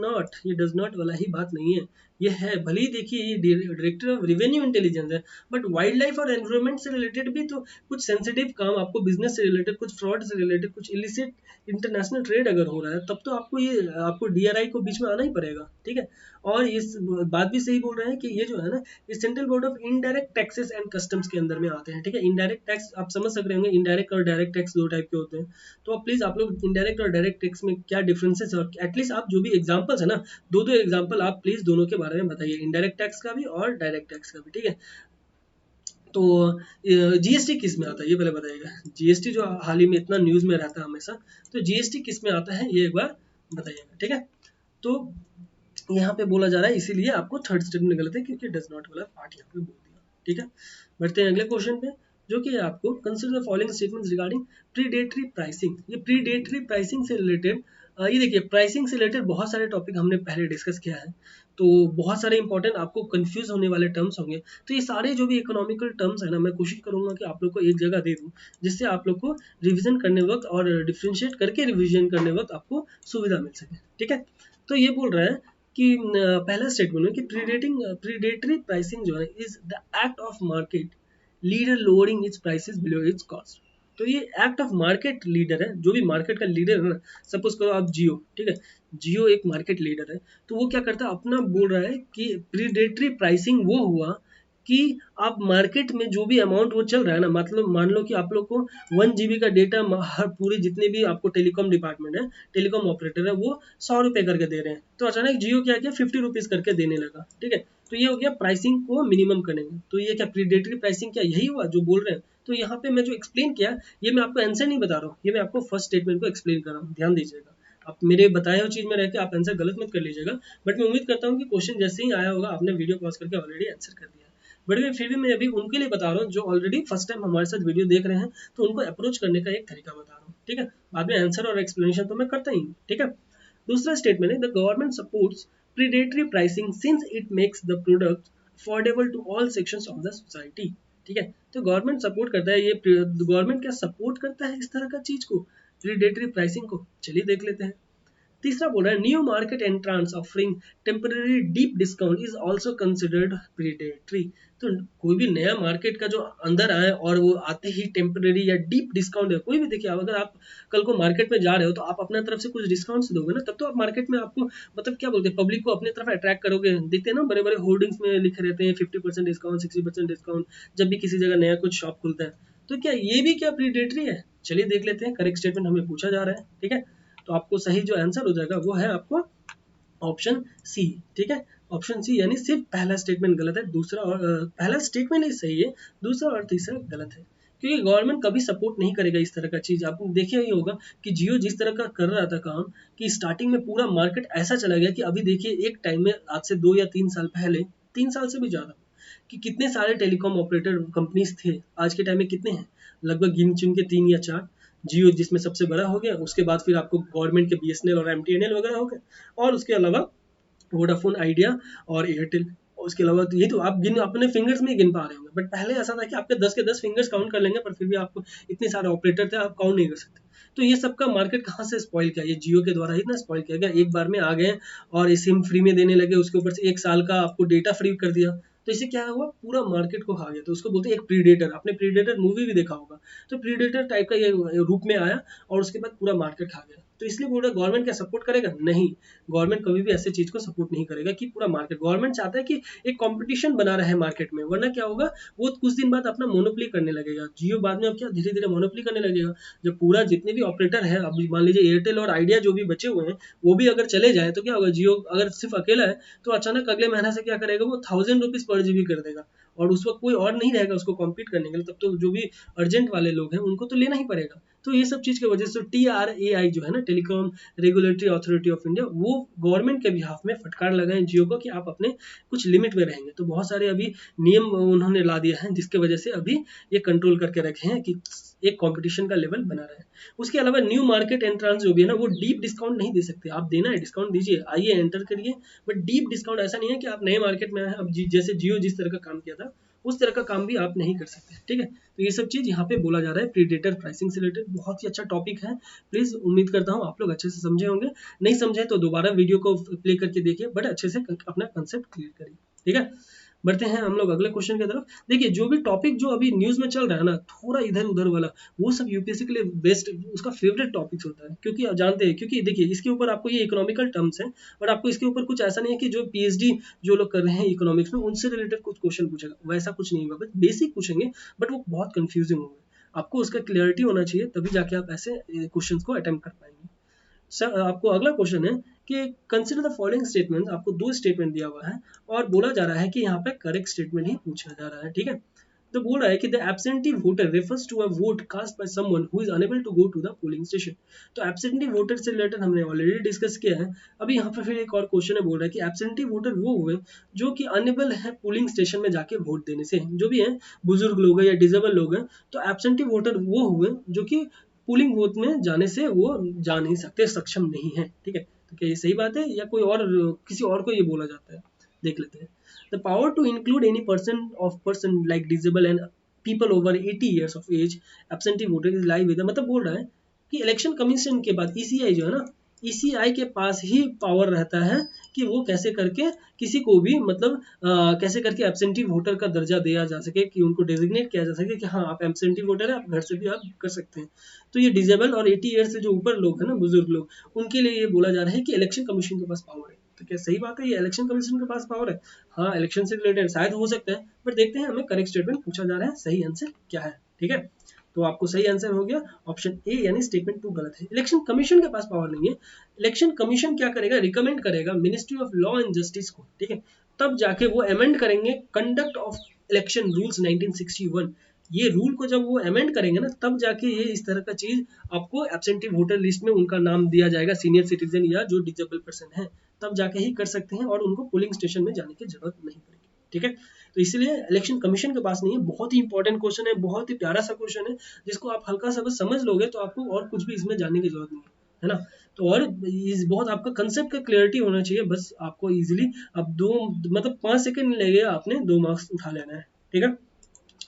नॉट वाला ही बात नहीं है। ये है, भले ही देखिए ये डायरेक्टर ऑफ रेवेन्यू इंटेलिजेंस है, बट वाइल्ड लाइफ और एनवायरमेंट से रिलेटेड भी तो कुछ सेंसिटिव काम आपको, बिजनेस से रिलेटेड, कुछ फ्रॉड से रिलेटेड, कुछ इलिसिट इंटरनेशनल ट्रेड अगर हो रहा है, तब तो आपको डीआरआई को बीच में आना ही पड़ेगा, ठीक है। और इस बात भी सही बोल रहे हैं कि ये जो है ना, ये central board of indirect taxes and customs के अंदर में आते हैं, ठीक है। इनडायरेक्ट टैक्स आप समझ सक रहे होंगे, इनडायरेक्ट और डायरेक्ट टैक्स दो टाइप के होते हैं। तो आप प्लीज आप लोग इनडायरेक्ट और डायरेक्ट टैक्स में क्या डिफरेंसेस है, और एटलीस्ट आप जो भी एग्जांपल्स है ना, दो दो एग्जांपल आप प्लीज दोनों के बारे में बताइए, इनडायरेक्ट टैक्स का भी और डायरेक्ट टैक्स का भी, ठीक है। तो जीएसटी किस में आता है ये पहले बताइएगा। जीएसटी जो हाल ही में इतना न्यूज में रहता है हमेशा, तो जीएसटी किस में आता है ये एक बार बताइएगा, ठीक है। तो यहाँ पे बोला जा रहा है, इसीलिए आपको थर्ड स्टेटमेंट गलत है, क्योंकि डज नॉट वाला पार्ट यहाँ पे बोल दिया, ठीक है। बढ़ते हैं अगले क्वेश्चन पे, जो कि आपको consider the following statements regarding predatory pricing. ये प्रीडेटरी प्राइसिंग से रिलेटेड, ये देखिए प्राइसिंग से रिलेटेड बहुत सारे टॉपिक हमने पहले डिस्कस किया है, तो बहुत सारे इंपॉर्टेंट आपको कंफ्यूज होने वाले टर्म्स होंगे। तो ये सारे जो भी इकोनॉमिकल टर्म्स है ना, मैं कोशिश करूंगा कि आप लोग को एक जगह दे दूं, जिससे आप लोग को रिवीजन करने वक्त और डिफ्रेंशिएट करके रिवीजन करने वक्त आपको सुविधा मिल सके, ठीक है। तो ये बोल रहा है कि पहला स्टेटमेंट में कि प्रीडेटरी प्राइसिंग जो है is the act of market leader lowering it's prices below it's cost. तो ये एक्ट ऑफ मार्केट लीडर है, जो भी मार्केट का लीडर है ना, सपोज करो आप जियो, ठीक है, जियो एक मार्केट लीडर है, तो वो क्या करता है, अपना बोल रहा है कि प्रीडेटरी प्राइसिंग वो हुआ कि आप मार्केट में जो भी अमाउंट वो चल रहा है ना, मतलब मान लो कि आप लोग को 1 GB का डेटा हर पूरे जितने भी आपको टेलीकॉम डिपार्टमेंट है, टेलीकॉम ऑपरेटर है, वो 100 रुपये करके दे रहे हैं, तो अचानक जियो क्या किया 50 रुपीज करके देने लगा, ठीक है। तो ये हो गया प्राइसिंग को मिनिमम करेंगे, तो ये क्या प्रीडेटरी प्राइसिंग क्या यही हुआ जो बोल रहे हैं। तो यहाँ पे मैं जो एक्सप्लेन किया, ये मैं आपको आंसर नहीं बता रहा हूँ, ये मैं आपको फर्स्ट स्टेटमेंट को एक्सप्लेन कर रहा हूँ, ध्यान दीजिएगा। आप मेरे बताए हुए चीज में रह के आप आंसर गलत मत कर लीजिएगा, बट मैं उम्मीद करता हूँ कि क्वेश्चन जैसे ही आया होगा आपने वीडियो पॉज करके ऑलरेडी आंसर कर दिया, बट मैं फिर भी मैं अभी उनके लिए बता रहा हूँ जो ऑलरेडी फर्स्ट टाइम हमारे साथ वीडियो देख रहे हैं, तो उनको अप्रोच करने का एक तरीका बता रहा हूँ, ठीक है। बाद में आंसर और एक्सप्लेनेशन तो मैं करता ही हूँ, ठीक है। दूसरा स्टेटमेंट है the government supports predatory pricing since it makes the product affordable to all sections of the society, ठीक है। तो गवर्नमेंट सपोर्ट करता है, ये गवर्नमेंट क्या सपोर्ट करता है इस तरह का चीज को, प्रीडेटरी प्राइसिंग को, चलिए देख लेते हैं। तीसरा बोल रहा है new market entrance offering temporary deep discount is also considered predatory. तो कोई भी नया मार्केट का जो अंदर आए और वो आते ही टेम्पररी या डीप डिस्काउंट है, कोई भी देखिए, अगर आप कल को मार्केट में जा रहे हो तो आप अपना तरफ से कुछ डिस्काउंट्स दोगे ना, तब तो आप मार्केट में आपको मतलब क्या बोलते हैं, पब्लिक को अपनी तरफ अट्रैक्ट करोगे। देखते हैं ना बड़े बड़े होर्डिंग्स में लिखे रहते हैं 50% डिस्काउंट, 60% डिस्काउंट, जब भी किसी जगह नया कुछ शॉप खुलता है। तो क्या ये भी क्या प्रीडेटरी है, चलिए देख लेते हैं। करेक्ट स्टेटमेंट हमें पूछा जा रहा है, ठीक है। तो आपको सही जो आंसर हो जाएगा वो है आपको ऑप्शन सी, ठीक है। ऑप्शन सी, यानी सिर्फ पहला स्टेटमेंट गलत है, दूसरा और पहला स्टेटमेंट ही सही है, दूसरा और तीसरा गलत है, क्योंकि गवर्नमेंट कभी सपोर्ट नहीं करेगा इस तरह का चीज। आपने देखिए ही होगा कि जियो जिस तरह का कर रहा था काम, कि स्टार्टिंग में पूरा मार्केट ऐसा चला गया कि अभी देखिए एक टाइम में आज से 2 या 3 साल पहले, 3 साल से भी ज्यादा, कि कितने सारे टेलीकॉम ऑपरेटर कंपनीज थे, आज के टाइम में कितने हैं, लगभग गिन चुन के 3 या 4। जियो जिसमें सबसे बड़ा हो गया, उसके बाद फिर आपको गवर्नमेंट के बीएसएनएल और एमटीएनएल वगैरह हो गए, और उसके अलावा वोडाफोन आइडिया और एयरटेल। और उसके अलावा तो ये तो आप गिन अपने फिंगर्स में ही गिन पा रहे होंगे, बट पहले ऐसा था कि आपके 10 के 10 फिंगर्स काउंट कर लेंगे, पर फिर भी आपको इतने सारे ऑपरेटर थे, आप काउंट नहीं कर सकते। तो ये सबका मार्केट कहाँ से स्पॉइल किया, ये जियो के द्वारा ही ना स्पॉइल किया गया। एक बार में आ गए और सिम फ्री में देने लगे, उसके ऊपर से 1 साल का आपको डेटा फ्री कर दिया, तो इससे क्या हुआ, पूरा मार्केट को खा गया। तो उसको बोलते हैं एक प्रीडेटर। आपने प्रीडेटर मूवी भी देखा होगा, तो प्रीडेटर टाइप का ये रूप में आया और उसके बाद पूरा मार्केट खा गया। तो इसलिए बोल रहा गवर्नमेंट क्या सपोर्ट करेगा, नहीं, गवर्नमेंट कभी भी ऐसे चीज को सपोर्ट नहीं करेगा कि पूरा मार्केट। गवर्नमेंट चाहता है कि एक कंपटीशन बना रहे मार्केट में, वरना क्या होगा, वो कुछ दिन बाद अपना मोनोपोली करने लगेगा। जियो बाद में अब क्या धीरे धीरे मोनोपोली करने लगेगा। जब पूरा जितने भी ऑपरेटर है, अब मान लीजिए एयरटेल और आइडिया जो भी बचे हुए हैं, वो भी अगर चले जाए तो क्या होगा, जियो अगर सिर्फ अकेला है तो अचानक अगले महीने से क्या करेगा, वो 1000 रुपीज पर जीबी कर देगा, और उस वक्त कोई और नहीं रहेगा उसको कॉम्पीट करने के लिए। तब तो जो भी अर्जेंट वाले लोग हैं उनको तो लेना ही पड़ेगा। तो ये सब चीज की वजह से TRAI जो है ना, telecom regulatory authority of India, वो गवर्नमेंट के बिहाफ में फटकार लगाए जियो को कि आप अपने कुछ लिमिट में रहेंगे। तो बहुत सारे अभी नियम उन्होंने ला दिया है, जिसके वजह से अभी ये कंट्रोल करके रखे हैं कि एक कंपटीशन का लेवल बना रहे। उसके अलावा न्यू मार्केट एंट्रांस जो भी है ना, वो डीप डिस्काउंट नहीं दे सकते। आप देना है डिस्काउंट दीजिए, आइए एंटर करिए, बट डीप डिस्काउंट ऐसा नहीं है कि आप नए मार्केट में आए। अब जैसे जियो जिस तरह का काम किया था उस तरह का काम भी आप नहीं कर सकते, ठीक है। तो ये सब चीज़ यहाँ पे बोला जा रहा है प्रीडेटर प्राइसिंग से रिलेटेड। बहुत ही अच्छा टॉपिक है, प्लीज़ उम्मीद करता हूँ आप लोग अच्छे से समझे होंगे। नहीं समझे तो दोबारा वीडियो को प्ले करके देखिए, बट अच्छे से अपना कंसेप्ट क्लियर करिए, ठीक है। बढ़ते हैं हम लोग अगले क्वेश्चन की तरफ। देखिए जो भी टॉपिक जो अभी न्यूज़ में चल रहा है ना, थोड़ा इधर उधर वाला, वो सब यूपीएससी के लिए बेस्ट, उसका फेवरेट टॉपिक्स होता है, क्योंकि आप जानते हैं, क्योंकि देखिए इसके ऊपर आपको ये इकोनॉमिकल टर्म्स हैं, और आपको इसके ऊपर कुछ ऐसा नहीं है कि जो पीएचडी जो लोग कर रहे हैं इकोनॉमिक्स में उनसे रिलेटेड कुछ क्वेश्चन पूछेगा, वैसा कुछ नहीं होगा, बस बेसिक पूछेंगे, बट वो बहुत कंफ्यूजिंग होंगे। आपको उसका क्लियरिटी होना चाहिए, तभी जाके आप ऐसे क्वेश्चन को अटेम्प्ट कर पाएंगे। सर आपको अगला क्वेश्चन है कि कंसिडर द फॉलोइंग स्टेटमेंट, आपको दो स्टेटमेंट दिया हुआ है और बोला जा रहा है कि यहाँ पे करेक्ट स्टेटमेंट ही पूछा जा रहा है, ठीक है। तो बोल रहा है कि the absentee voter refers to a vote cast by someone who is unable to go to the polling station. तो एब्सेंटी वोटर से रिलेटेड हमने ऑलरेडी डिस्कस किया है। अभी यहाँ पे फिर एक और क्वेश्चन है, बोल रहा है कि एब्सेंटी वोटर वो हुए जो कि अनेबल है पोलिंग स्टेशन में जाके वोट देने से, जो भी है बुजुर्ग लोग हैं या डिजेबल लोग हैं, तो एब्सेंटी वोटर वो हुए जो कि पोलिंग बूथ में जाने से वो जा नहीं सकते, सक्षम नहीं है, ठीक है। तो क्या ये सही बात है या कोई और किसी और को ये बोला जाता है, देख लेते हैं। The power to include any person like disabled and people over 80 years of age absentee voter is lie with, मतलब बोल रहा है कि इलेक्शन कमीशन के बाद ईसीआई जो है ना, ईसीआई के पास ही पावर रहता है कि वो कैसे करके किसी को भी मतलब कैसे करके एब्सेंटी वोटर का दर्जा दिया जा सके, कि उनको डेजिग्नेट किया जा सके कि हाँ आप एब्सेंटी वोटर है, आप घर से भी आप कर सकते हैं। तो ये डिजेबल और 80 ईयर से जो ऊपर लोग हैं ना, बुजुर्ग लोग, उनके लिए ये बोला जा रहा है कि इलेक्शन कमीशन के पास पावर है। तो क्या सही बात है ये इलेक्शन कमीशन के पास पावर है? हाँ इलेक्शन से रिलेटेड शायद हो सकता है, बट देखते हैं, हमें करेक्ट स्टेटमेंट पूछा जा रहा है, सही आंसर क्या है, ठीक है। तो आपको सही आंसर हो गया ऑप्शन ए, यानी स्टेटमेंट 2 गलत है। इलेक्शन कमीशन के पास पावर नहीं है। इलेक्शन कमीशन क्या करेगा, रिकमेंड करेगा ministry of law and justice को, ठीक है, तब जाके वो अमेंड करेंगे कंडक्ट ऑफ इलेक्शन रूल्स 1961। ये रूल को जब वो अमेंड करेंगे ना, तब जाके ये इस तरह का चीज आपको एब्सेंटी वोटर लिस्ट में उनका नाम दिया जाएगा, सीनियर सिटीजन या जो डिजेबल पर्सन है, तब जाके ही कर सकते हैं और उनको पोलिंग स्टेशन में जाने की जरूरत नहीं पड़ेगी, ठीक है। तो इसलिए इलेक्शन कमीशन के पास नहीं है। बहुत ही इंपॉर्टेंट क्वेश्चन है, बहुत ही प्यारा सा क्वेश्चन है, जिसको आप हल्का सा बस समझ लोगे तो आपको और कुछ भी इसमें जानने की जरूरत नहीं है ना। तो और इस बहुत आपका कंसेप्ट का क्लियरिटी होना चाहिए, बस आपको इजीली अब दो मतलब 5 सेकंड लगेगा, आपने 2 मार्क्स उठा लेना है, ठीक है।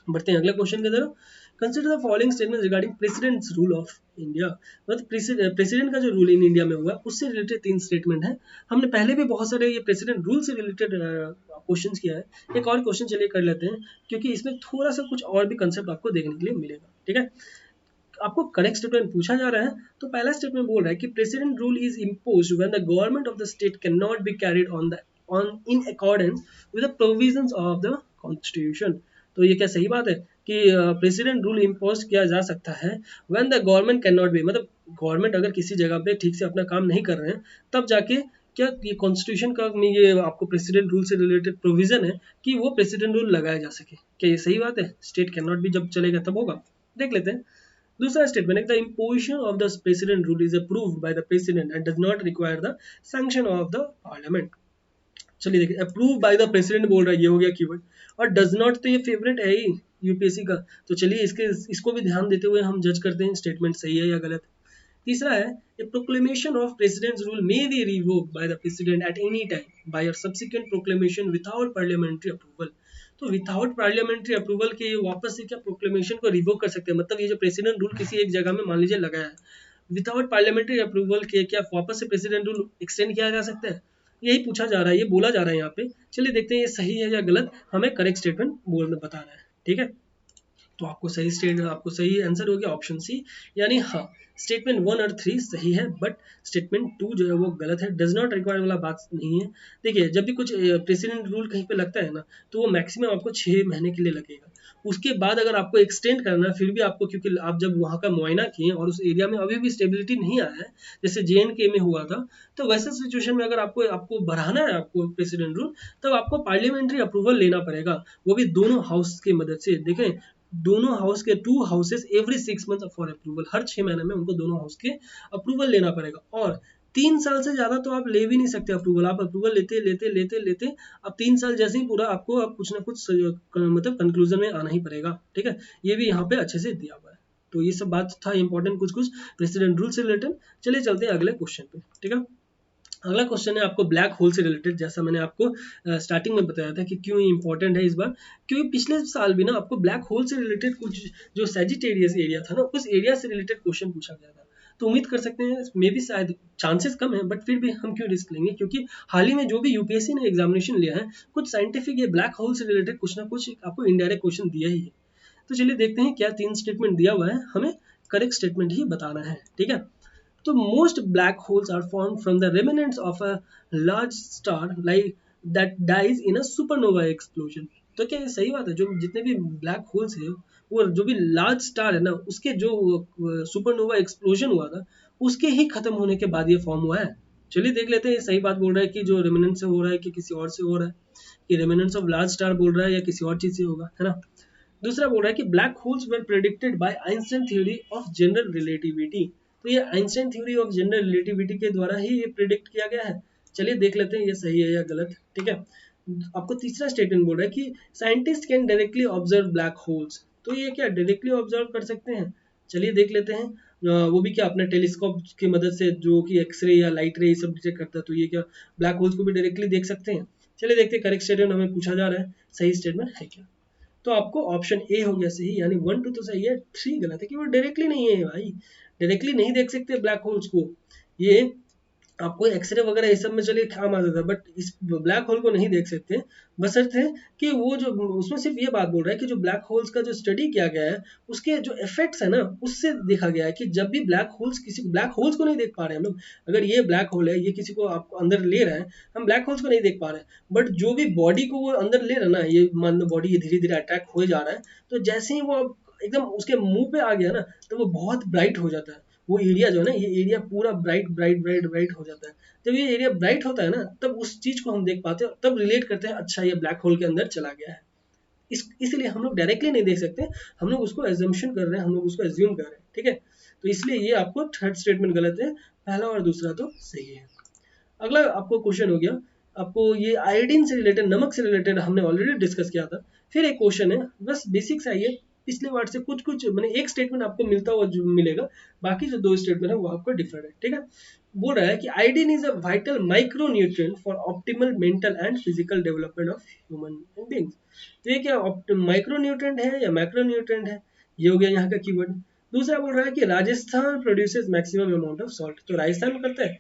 बढ़ते हैं अगले क्वेश्चन की तरफ। Consider the following statement regarding presidents rule of India, मतलब प्रेसिडेंट का जो रूल इन इंडिया में हुआ उससे रिलेटेड 3 स्टेटमेंट है। हमने पहले भी बहुत सारे ये प्रेसिडेंट रूल से रिलेटेड क्वेश्चंस किया है। एक और क्वेश्चन चलिए कर लेते हैं, क्योंकि इसमें थोड़ा सा कुछ और भी कंसेप्ट आपको देखने के लिए मिलेगा, ठीक है। आपको करेक्ट स्टेटमेंट पूछा जा रहा है, तो पहला स्टेटमेंट बोल रहा है कि president rule is imposed when the government of the state can not be carried on in accordance with the provisions of the constitution. तो ये क्या सही बात है कि प्रेसिडेंट रूल इम्पोज किया जा सकता है when the government can not be, मतलब गवर्नमेंट अगर किसी जगह पे ठीक से अपना काम नहीं कर रहे हैं, तब जाके क्या ये कॉन्स्टिट्यूशन का में ये आपको प्रेसिडेंट रूल से रिलेटेड प्रोविजन है कि वो प्रेसिडेंट रूल लगाया जा सके। क्या ये सही बात है? स्टेट कैन नॉट बी जब चलेगा तब होगा, देख लेते हैं। दूसरा स्टेटमेंट है, the imposition of the president rule is approved by the president and does not require the sanction of the parliament. चलिए देखिए, अप्रूव बाय द प्रेसिडेंट बोल रहा है, ये हो गया कीवर्ड, और डज नॉट तो ये फेवरेट है ही यूपीएससी का। तो चलिए इसको भी ध्यान देते हुए हम जज करते हैं स्टेटमेंट सही है या गलत। तीसरा है, a proclamation of president's rule may be revoked by the president at any time by a subsequent proclamation without parliamentary approval. तो विदाउट पार्लियामेंट्री अप्रूवल के वापस से क्या प्रोक्लेमेशन को रिवोक कर सकते हैं, मतलब ये जो प्रेसिडेंट रूल किसी एक जगह में मान लीजिए लगाया है, विदाउट पार्लियामेंट्री अप्रूवल के क्या वापस से प्रेसिडेंट रूल एक्सटेंड किया जा सकता है? यही पूछा जा रहा है, ये बोला जा रहा है यहाँ पे। चलिए देखते हैं ये सही है या गलत, हमें करेक्ट स्टेटमेंट बोलना बता रहा है, ठीक है। तो आपको सही आंसर हो गया ऑप्शन सी, यानी हाँ स्टेटमेंट 1 और 3 सही है, बट स्टेटमेंट 2 जो है वो गलत है। डज नॉट रिक्वायर वाला बात नहीं है। देखिए जब भी कुछ प्रेसिडेंट रूल कहीं पे लगता है ना, तो वो मैक्सिमम आपको 6 महीने के लिए लगेगा। उसके बाद अगर आपको एक्सटेंड करना है, फिर भी आपको, क्योंकि आप जब वहाँ का मुआयना किए और उस एरिया में अभी भी स्टेबिलिटी नहीं आया है, जैसे JNK में हुआ था, तो वैसे सिचुएशन में अगर आपको बढ़ाना है आपको प्रेसिडेंट रूल, तब आपको पार्लियामेंट्री अप्रूवल लेना पड़ेगा, वो भी दोनों हाउस की मदद से। देखें दोनों हाउस के 2 houses every 6 month for approval, हर 6 महीने में उनको दोनों हाउस के अप्रूवल लेना पड़ेगा। और 3 साल से ज्यादा तो आप ले भी नहीं सकते अप्रूवल। आप अप्रूवल लेते लेते लेते लेते अब 3 साल जैसे ही पूरा आपको अब कुछ ना कुछ मतलब कंक्लूजन में आना ही पड़ेगा, ठीक है। ये भी यहाँ पे अच्छे से दिया हुआ है। तो ये सब बात था इंपॉर्टेंट कुछ कुछ प्रेसिडेंट रूल से रिलेटेड। चलिए चलते हैं अगले क्वेश्चन पे, ठीक है। अगला क्वेश्चन है आपको ब्लैक होल से रिलेटेड, जैसा मैंने आपको स्टार्टिंग में बताया था कि क्यों ये इंपॉर्टेंट है इस बार, क्योंकि पिछले साल भी ना आपको ब्लैक होल से रिलेटेड कुछ जो सैजिटेरियस एरिया था ना उस एरिया से रिलेटेड क्वेश्चन पूछा गया था। तो उम्मीद कर सकते हैं मे बी शायद चांसेस कम है, बट फिर भी हम क्यों रिस्क लेंगे, क्योंकि हाल ही में जो भी यूपीएससी ने एग्जामिनेशन लिया है कुछ साइंटिफिक ये ब्लैक होल से रिलेटेड कुछ ना कुछ आपको इनडायरेक्ट क्वेश्चन दिया ही है। तो चलिए देखते हैं क्या 3 स्टेटमेंट दिया हुआ है, हमें करेक्ट स्टेटमेंट ही बताना है, ठीक है। तो most black holes are formed from the remnants of a large star like that dies in a supernova explosion। तो क्या ये सही बात है, जो जितने भी ब्लैक होल्स है वो जो भी लार्ज स्टार है ना उसके जो सुपरनोवा एक्सप्लोजन हुआ था उसके ही खत्म होने के बाद ये फॉर्म हुआ है। चलिए देख लेते हैं ये सही बात बोल रहा है कि जो रेमिनेंट से हो रहा है कि किसी और से हो रहा है, कि रेमिनेंट्स ऑफ लार्ज स्टार बोल रहा है या किसी और चीज से होगा, है ना। दूसरा बोल रहा है कि black holes were predicted by Einstein theory of general relativity. तो ये Einstein theory of general relativity के द्वारा ही ये प्रेडिक्ट किया गया है। चलिए देख लेते हैं ये सही है या गलत, ठीक है। आपको तीसरा स्टेटमेंट बोल रहा है कि scientist can directly observe black holes. तो ये क्या डायरेक्टली ऑब्जर्व कर सकते हैं? चलिए देख लेते हैं। वो भी क्या अपने टेलीस्कोप की मदद से, जो कि एक्सरे या लाइट रे सब डिटेक्ट करता है, तो ये क्या ब्लैक होल्स को भी डायरेक्टली देख सकते हैं? चलिए देखते हैं करेक्ट स्टेटमेंट हमें पूछा जा रहा है सही स्टेटमेंट है क्या। तो आपको ऑप्शन ए हो गया सही, यानी 1 2 तो सही है, 3 गलत है कि वो डायरेक्टली नहीं है भाई, डायरेक्टली नहीं देख सकते ब्लैक होल्स को। ये आपको एक्सरे वगैरह ये सब में चलिए काम आता था, बट इस ब्लैक होल को नहीं देख सकते, बशर्ते कि वो जो उसमें सिर्फ ये बात बोल रहा है कि जो ब्लैक होल्स का जो स्टडी किया गया है उसके जो इफेक्ट्स है ना उससे देखा गया है कि जब भी ब्लैक होल्स, किसी ब्लैक होल्स को नहीं देख पा रहे हैं हम लोग, अगर ये ब्लैक होल है ये किसी को आपको अंदर ले रहा है, हम ब्लैक होल्स को नहीं देख पा रहे हैं, बट जो भी बॉडी को वो अंदर ले रहा है ना, ये मान लो बॉडी ये धीरे धीरे अटैक हो जा रहा है, तो जैसे ही वो एकदम उसके मुंह पे आ गया ना तो वो बहुत ब्राइट हो जाता है। वो एरिया जो है ना, ये एरिया पूरा ब्राइट ब्राइट ब्राइट ब्राइट हो जाता है। जब ये एरिया ब्राइट होता है ना तब उस चीज को हम देख पाते हैं, तब रिलेट करते हैं अच्छा ये ब्लैक होल के अंदर चला गया है। इसलिए हम लोग डायरेक्टली नहीं देख सकते, हम लोग उसको एजम्पशन कर रहे हैं, हम लोग उसको एज्यूम कर रहे हैं, ठीक है। तो इसलिए ये आपको थर्ड स्टेटमेंट गलत है, पहला और दूसरा तो सही है। अगला आपको क्वेश्चन हो गया, आपको ये आयोडीन से रिलेटेड, नमक से रिलेटेड हमने ऑलरेडी डिस्कस किया था। फिर एक क्वेश्चन है, बस बेसिक सा ये पिछले बार से कुछ कुछ मैंने एक स्टेटमेंट आपको मिलता हुआ जो मिलेगा, बाकी जो 2 स्टेटमेंट है वो आपको डिफरेंट है, ठीक है। बोल रहा है कि iodine is a vital micro nutrient for optimal mental and physical development of human beings. तो ये क्या माइक्रो न्यूट्रिएंट है या मैक्रो न्यूट्रिएंट है, ये हो गया यहाँ का कीवर्ड। दूसरा बोल रहा है कि Rajasthan produces maximum amount of salt, तो राजस्थान करता है।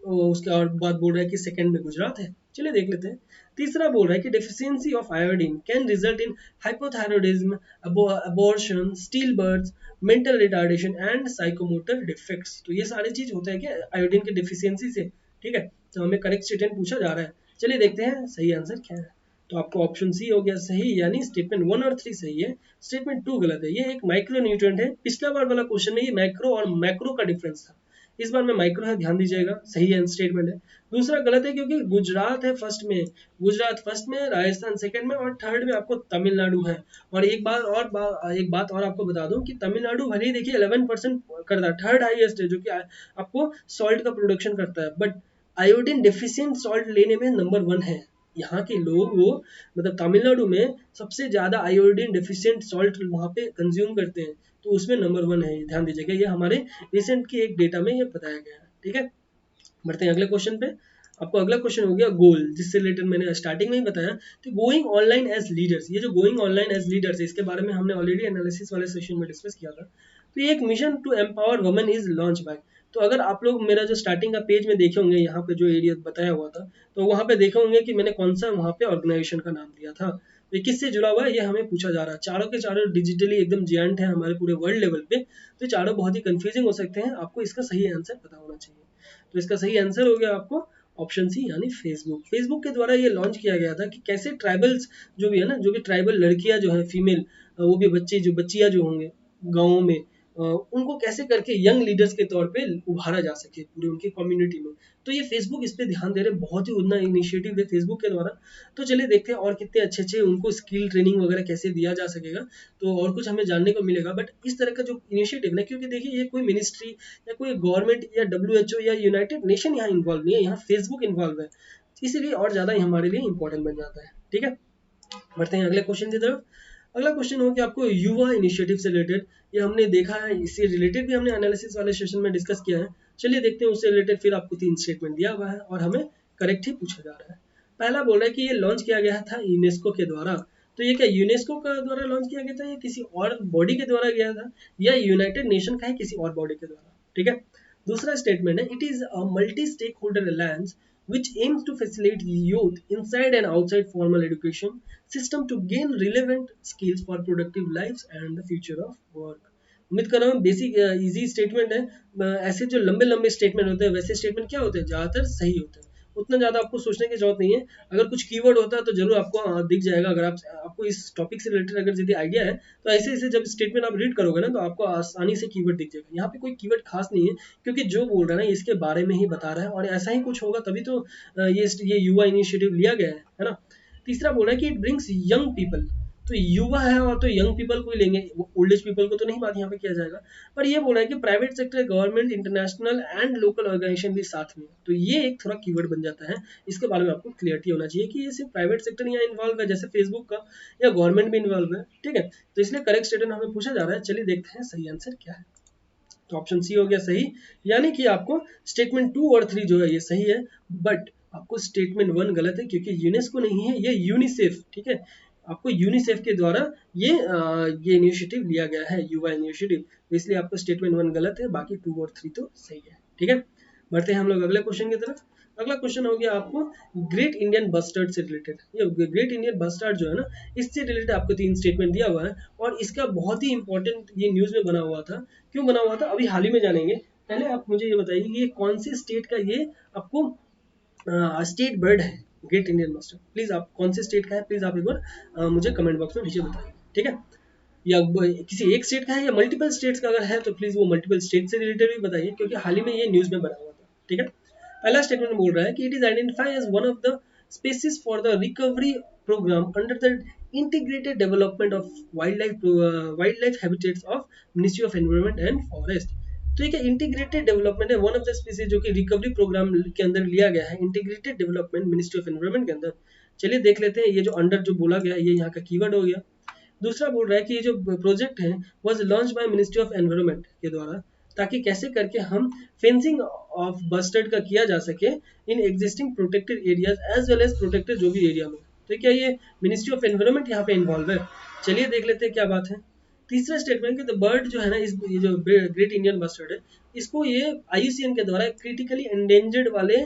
उसके और बाद बोल रहा है कि सेकंड में गुजरात है। चलिए देख लेते हैं। तीसरा बोल रहा है कि deficiency of iodine can result in hypothyroidism, abortion, steel birds, mental retardation and psychomotor defects. तो ये सारी चीज होता है कि आयोडीन की डेफिशिएंसी से, ठीक है। तो हमें करेक्ट स्टेटमेंट पूछा जा रहा है। चलिए देखते हैं सही आंसर क्या है। तो आपको ऑप्शन सी हो गया सही, यानी स्टेटमेंट 1 और 3 सही है, स्टेटमेंट 2 गलत है। ये एक माइक्रो न्यूट्रिएंट है, पिछला बार वाला क्वेश्चन में ये मैक्रो और मैक्रो का डिफरेंस था, इस बार में माइक्रो है, ध्यान दीजिएगा, सही है स्टेटमेंट है। दूसरा गलत है क्योंकि गुजरात है फर्स्ट में, गुजरात फर्स्ट में, राजस्थान सेकंड में और थर्ड में आपको तमिलनाडु है। और एक बात और आपको बता दूं कि तमिलनाडु भले ही देखिए 11% करता है, थर्ड हाईएस्ट है जो कि आपको सॉल्ट का प्रोडक्शन करता है, बट आयोडीन डेफिशिएंट सॉल्ट लेने में नंबर 1 है। यहाँ के लोग वो मतलब तमिलनाडु में सबसे ज्यादा आयोडीन डेफिशिएंट सॉल्ट वहाँ पे कंज्यूम करते हैं, तो उसमें नंबर 1 है, ध्यान दीजिएगा। ये हमारे रिसेंट की एक डेटा में ये बताया गया है, ठीक है। बढ़ते हैं अगले क्वेश्चन पे। आपको अगला क्वेश्चन हो गया गोल, जिससे रिलेटेड मैंने स्टार्टिंग में ही बताया। तो गोइंग ऑनलाइन एज लीडर्स, ये जो गोइंग ऑनलाइन एज लीडर्स है इसके बारे में हमने ऑलरेडी एनालिसिस वाले सेशन में डिस्कस किया था। तो ये एक mission to empower women is launch by. तो अगर आप लोग मेरा जो स्टार्टिंग का पेज में देखे होंगे, यहाँ पे जो एरिया बताया हुआ था, तो वहाँ पे देखे होंगे कि मैंने कौन सा वहाँ पे ऑर्गेनाइजेशन का नाम दिया था। तो ये किससे जुड़ा हुआ है ये हमें पूछा जा रहा है। चारों के चारों डिजिटली एकदम जियांट है हमारे पूरे वर्ल्ड लेवल पे, तो चारों बहुत ही कंफ्यूजिंग हो सकते हैं, आपको इसका सही आंसर पता होना चाहिए। तो इसका सही आंसर हो गया आपको ऑप्शन सी, यानी फेसबुक। फेसबुक के द्वारा ये लॉन्च किया गया था कि कैसे ट्राइबल्स जो भी है ना, जो भी ट्राइबल लड़कियां जो है फीमेल, वो भी बच्चे जो बच्चियां जो होंगे गाँवों में, उनको कैसे करके यंग लीडर्स के तौर पे उभारा जा सके पूरे उनकी कम्युनिटी में। तो ये फेसबुक इस पे ध्यान दे रहे, बहुत ही उतना इनिशिएटिव है फेसबुक के द्वारा। तो चलिए देखते हैं और कितने अच्छे अच्छे उनको स्किल ट्रेनिंग वगैरह कैसे दिया जा सकेगा, तो और कुछ हमें जानने को मिलेगा। बट इस तरह का जो इनिशिएटिव ना, क्योंकि देखिए ये कोई मिनिस्ट्री या कोई गवर्नमेंट या WHO या यूनाइटेड नेशन यहाँ इन्वॉल्व नहीं है, यहाँ फेसबुक इन्वॉल्व है, इसीलिए और ज़्यादा हमारे लिए इंपॉर्टेंट बन जाता है, ठीक है। बढ़ते हैं अगले क्वेश्चन की तरफ। अगला क्वेश्चन हो कि आपको युवा इनिशिएटिव से रिलेटेड, ये हमने देखा है, इससे रिलेटेड भी हमने एनालिसिस वाले सेशन में डिस्कस किया है। चलिए देखते हैं उससे रिलेटेड, फिर आपको 3 स्टेटमेंट दिया हुआ है और हमें करेक्ट ही पूछा जा रहा है। पहला बोल रहा है कि ये लॉन्च किया गया था यूनेस्को के द्वारा। तो ये क्या यूनेस्को का द्वारा लॉन्च किया गया था या किसी और बॉडी के द्वारा गया था, या यूनाइटेड नेशन का है किसी और बॉडी के द्वारा, ठीक है। दूसरा स्टेटमेंट है, it is a multi stakeholder alliance which aims to facilitate youth inside and outside formal education system to gain relevant skills for productive lives and the future of work। उम्मीद कर रहा हूँ basic easy statement है। ऐसे जो लंबे लंबे statement होते हैं वैसे स्टेटमेंट क्या होते हैं, ज़्यादातर सही होते हैं, उतना ज़्यादा आपको सोचने की जरूरत नहीं है। अगर कुछ कीवर्ड होता है तो जरूर आपको दिख जाएगा। अगर आपको इस टॉपिक से रिलेटेड अगर यदि आइडिया है तो ऐसे ऐसे जब स्टेटमेंट आप रीड करोगे ना तो आपको आसानी से कीवर्ड दिख जाएगा। यहाँ पे कोई कीवर्ड खास नहीं है, क्योंकि जो बोल रहा है ना इसके बारे में ही बता रहा है, और ऐसा ही कुछ होगा तभी तो ये युवा इनिशिएटिव लिया गया है ना। तीसरा बोल रहा है कि इट ब्रिंग्स यंग पीपल, तो युवा है और तो यंग पीपल को ही लेंगे, ओल्ड एज पीपल को तो नहीं बात यहाँ पे किया जाएगा। पर ये बोल रहा है कि private sector, government, international and local organization भी साथ में, तो ये एक थोड़ा कीवर्ड बन जाता है। इसके बारे में आपको क्लियरिटी होना चाहिए कि ये सिर्फ प्राइवेट सेक्टर यहाँ इन्वॉल्व है जैसे फेसबुक का, या गवर्नमेंट भी इन्वॉल्व है, ठीक है। तो इसलिए करेक्ट स्टेटमेंट हमें पूछा जा रहा है। चलिए देखते हैं सही आंसर क्या है। तो ऑप्शन सी हो गया सही, यानी कि आपको स्टेटमेंट 2 और 3 जो है ये सही है, बट आपको स्टेटमेंट 1 गलत है, क्योंकि यूनेस्को नहीं है, ये यूनिसेफ, ठीक है। आपको यूनिसेफ के द्वारा ये इनिशिएटिव लिया गया है, युवा इनिशिएटिव, तो इसलिए आपको स्टेटमेंट 1 गलत है, बाकी 2 और 3 तो सही है, ठीक है। बढ़ते हैं हम लोग अगले क्वेश्चन की तरफ। अगला क्वेश्चन हो गया आपको ग्रेट इंडियन बस्टर्ड से रिलेटेड। ये ग्रेट इंडियन बस्टर्ड जो है ना, इससे रिलेटेड आपको 3 स्टेटमेंट दिया हुआ है, और इसका बहुत ही इंपॉर्टेंट ये न्यूज़ में बना हुआ था। क्यों बना हुआ था अभी हाल ही में जानेंगे। पहले आप मुझे ये बताइए कि ये कौन से स्टेट का ये आपको स्टेट बर्ड है, ग्रेट इंडियन बस्टर्ड। प्लीज आप कौन से स्टेट का है, प्लीज आप एक बार मुझे कमेंट बॉक्स में नीचे बताइए, ठीक है। या किसी एक स्टेट का है या मल्टीपल स्टेट्स का अगर है तो प्लीज वो मल्टीपल स्टेट से रिलेटेड भी बताइए, क्योंकि हाल ही में ये न्यूज में बना हुआ था, ठीक है। पहला स्टेटमेंट बोल रहा है कि it is identified as one of the species for the recovery program under the integrated development of wildlife habitats of ministry of environment and forest. तो ये इंटीग्रेटेड डेवलपमेंट है, वन ऑफ द स्पीसीज जो कि recovery program के अंदर लिया गया है, integrated development ministry of environment के अंदर। चलिए देख लेते हैं, ये जो अंडर जो बोला गया ये यहाँ का कीवर्ड हो गया। दूसरा बोल रहा है कि ये जो प्रोजेक्ट है was launch by ministry of environment के द्वारा, ताकि कैसे करके हम फेंसिंग ऑफ बस्टर्ड का किया जा सके in existing protected areas as well as protected जो भी एरिया में। तो क्या ये मिनिस्ट्री ऑफ एनवायरनमेंट यहाँ पे इन्वॉल्व है? चलिए देख लेते हैं क्या बात है। तीसरा स्टेटमेंट कि द बर्ड जो है ना, इस ये जो ग्रेट इंडियन बस्टर्ड है, इसको ये IUCN के द्वारा क्रिटिकली एंडेंजर्ड वाले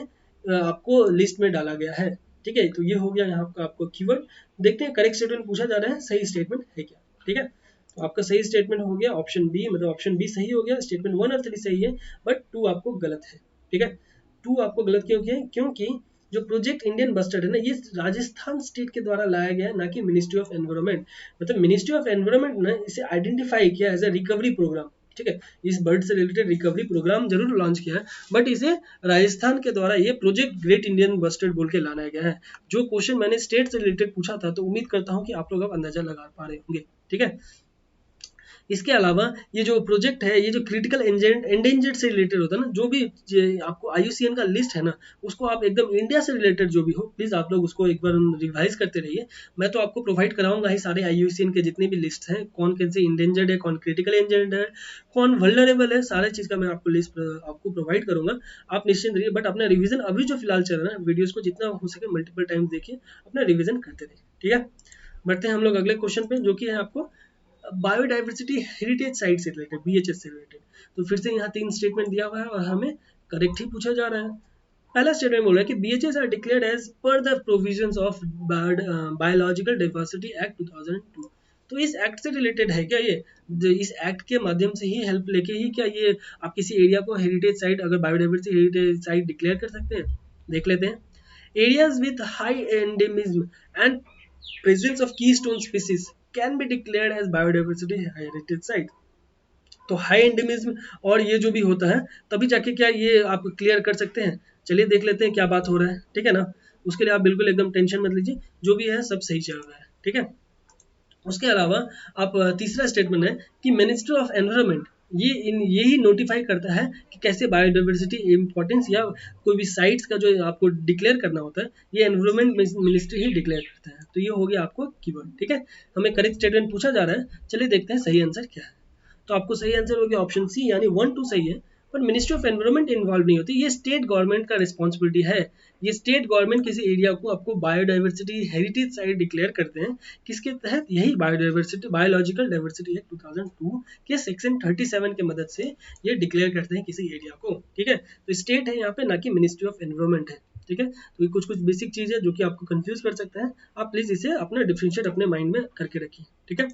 आपको लिस्ट में डाला गया है, ठीक है। तो ये हो गया यहाँ का आपको कीवर्ड। देखते हैं करेक्ट स्टेटमेंट पूछा जा रहा है, सही स्टेटमेंट है क्या, ठीक है। तो आपका सही स्टेटमेंट हो गया ऑप्शन बी, मतलब ऑप्शन बी सही हो गया। स्टेटमेंट 1 और 3 सही है, बट 2 आपको गलत है, ठीक है। 2 आपको गलत क्यों किया है? क्योंकि जो प्रोजेक्ट इंडियन बस्टर्ड है ना, ये राजस्थान स्टेट के द्वारा लाया गया है, ना कि मिनिस्ट्री ऑफ एनवायरनमेंट। मतलब मिनिस्ट्री ऑफ एनवायरनमेंट ने इसे आइडेंटिफाई किया एज ए रिकवरी प्रोग्राम, ठीक है। इस बर्ड से रिलेटेड रिकवरी प्रोग्राम जरूर लॉन्च किया है, बट इसे राजस्थान के द्वारा ये प्रोजेक्ट ग्रेट इंडियन बस्टर्ड बोल के लाना गया है। जो क्वेश्चन मैंने स्टेट से रिलेटेड पूछा था, तो उम्मीद करता हूँ कि आप लोग अब अंदाजा लगा पा रहे होंगे, ठीक है। इसके अलावा ये जो प्रोजेक्ट है, ये जो क्रिटिकल एंडेंजर्ड से रिलेटेड होता है ना, जो भी आपको IUCN का लिस्ट है ना, उसको आप एकदम इंडिया से रिलेटेड जो भी हो, प्लीज आप लोग उसको एक बार रिवाइज करते रहिए। मैं तो आपको प्रोवाइड कराऊंगा ही सारे IUCN के जितने भी लिस्ट हैं, कौन कौन से इंडेंजर्ड है, कौन क्रिटिकल एंडेंजर्ड है, कौन वल्नरेबल है, सारे चीज का मैं आपको लिस्ट आपको प्रोवाइड करूंगा। आप निश्चिंत रहिए, बट अपना रिविजन अभी जो फिलहाल चल रहा है, वीडियोज को जितना हो सके मल्टीपल टाइम्स देखिए, अपना रिविजन करते रहिए, ठीक है। बढ़ते हैं हम लोग अगले क्वेश्चन पे, जो कि है आपको बायोडाइवर्सिटी हेरिटेज साइट से रिलेटेड, BHS से रिलेटेड। तो फिर से यहाँ 3 स्टेटमेंट दिया हुआ है और हमें करेक्ट ही पूछा जा रहा है। पहला स्टेटमेंट बोल रहा है कि BHS are declared as per the provisions of biological diversity act 2002। तो इस एक्ट से रिलेटेड है क्या ये? इस एक्ट के माध्यम से ही हेल्प लेके ही क्या ये आप किसी एरिया को हेरिटेज साइट, अगर बायोडाइवर्सिटी हेरिटेज साइट डिक्लेयर कर सकते हैं? देख लेते हैं। Areas with high endemism and presence of keystone species can be declared as biodiversity heritage site. तो हाई एंडेमिज्म और ये जो भी होता है तभी जाके क्या ये आप क्लियर कर सकते हैं। चलिए देख लेते हैं क्या बात हो रहा है, ठीक है ना। उसके लिए आप बिल्कुल एकदम टेंशन मत लीजिए, जो भी है सब सही चल रहा है, ठीक है। उसके अलावा आप तीसरा स्टेटमेंट है कि मिनिस्ट्री ऑफ एनवायरनमेंट यही नोटिफाई करता है कि कैसे बायोडाइवर्सिटी इम्पोर्टेंस या कोई भी साइट्स का जो आपको डिक्लेयर करना होता है, ये एनवायरमेंट मिनिस्ट्री ही डिक्लेयर करता है। तो ये हो गया आपको कीवर्ड। ठीक है, हमें करेक्ट स्टेटमेंट पूछा जा रहा है, चलिए देखते हैं सही आंसर क्या है। तो आपको सही आंसर हो गया ऑप्शन सी, यानी 1-2 सही है। पर मिनिस्ट्री ऑफ एनवायरमेंट इन्वॉल्व नहीं होती, ये स्टेट गवर्नमेंट का रिस्पॉन्सिबिलिटी है। ये स्टेट गवर्नमेंट किसी एरिया को आपको बायोडाइवर्सिटी हेरिटेज साइट डिक्लेयर करते हैं, किसके तहत, यही बायोडाइवर्सिटी बायोलॉजिकल डाइवर्सिटी एक्ट 2002 के सेक्शन 37 की मदद से ये डिक्लेयर करते हैं किसी एरिया को। ठीक है, तो स्टेट है यहाँ पे, ना कि मिनिस्ट्री ऑफ एनवायरमेंट है। ठीक है, तो ये कुछ कुछ बेसिक चीज़ है जो कि आपको कंफ्यूज कर सकता है, आप प्लीज इसे अपना डिफरेंशिएट अपने माइंड में करके रखिए। ठीक है,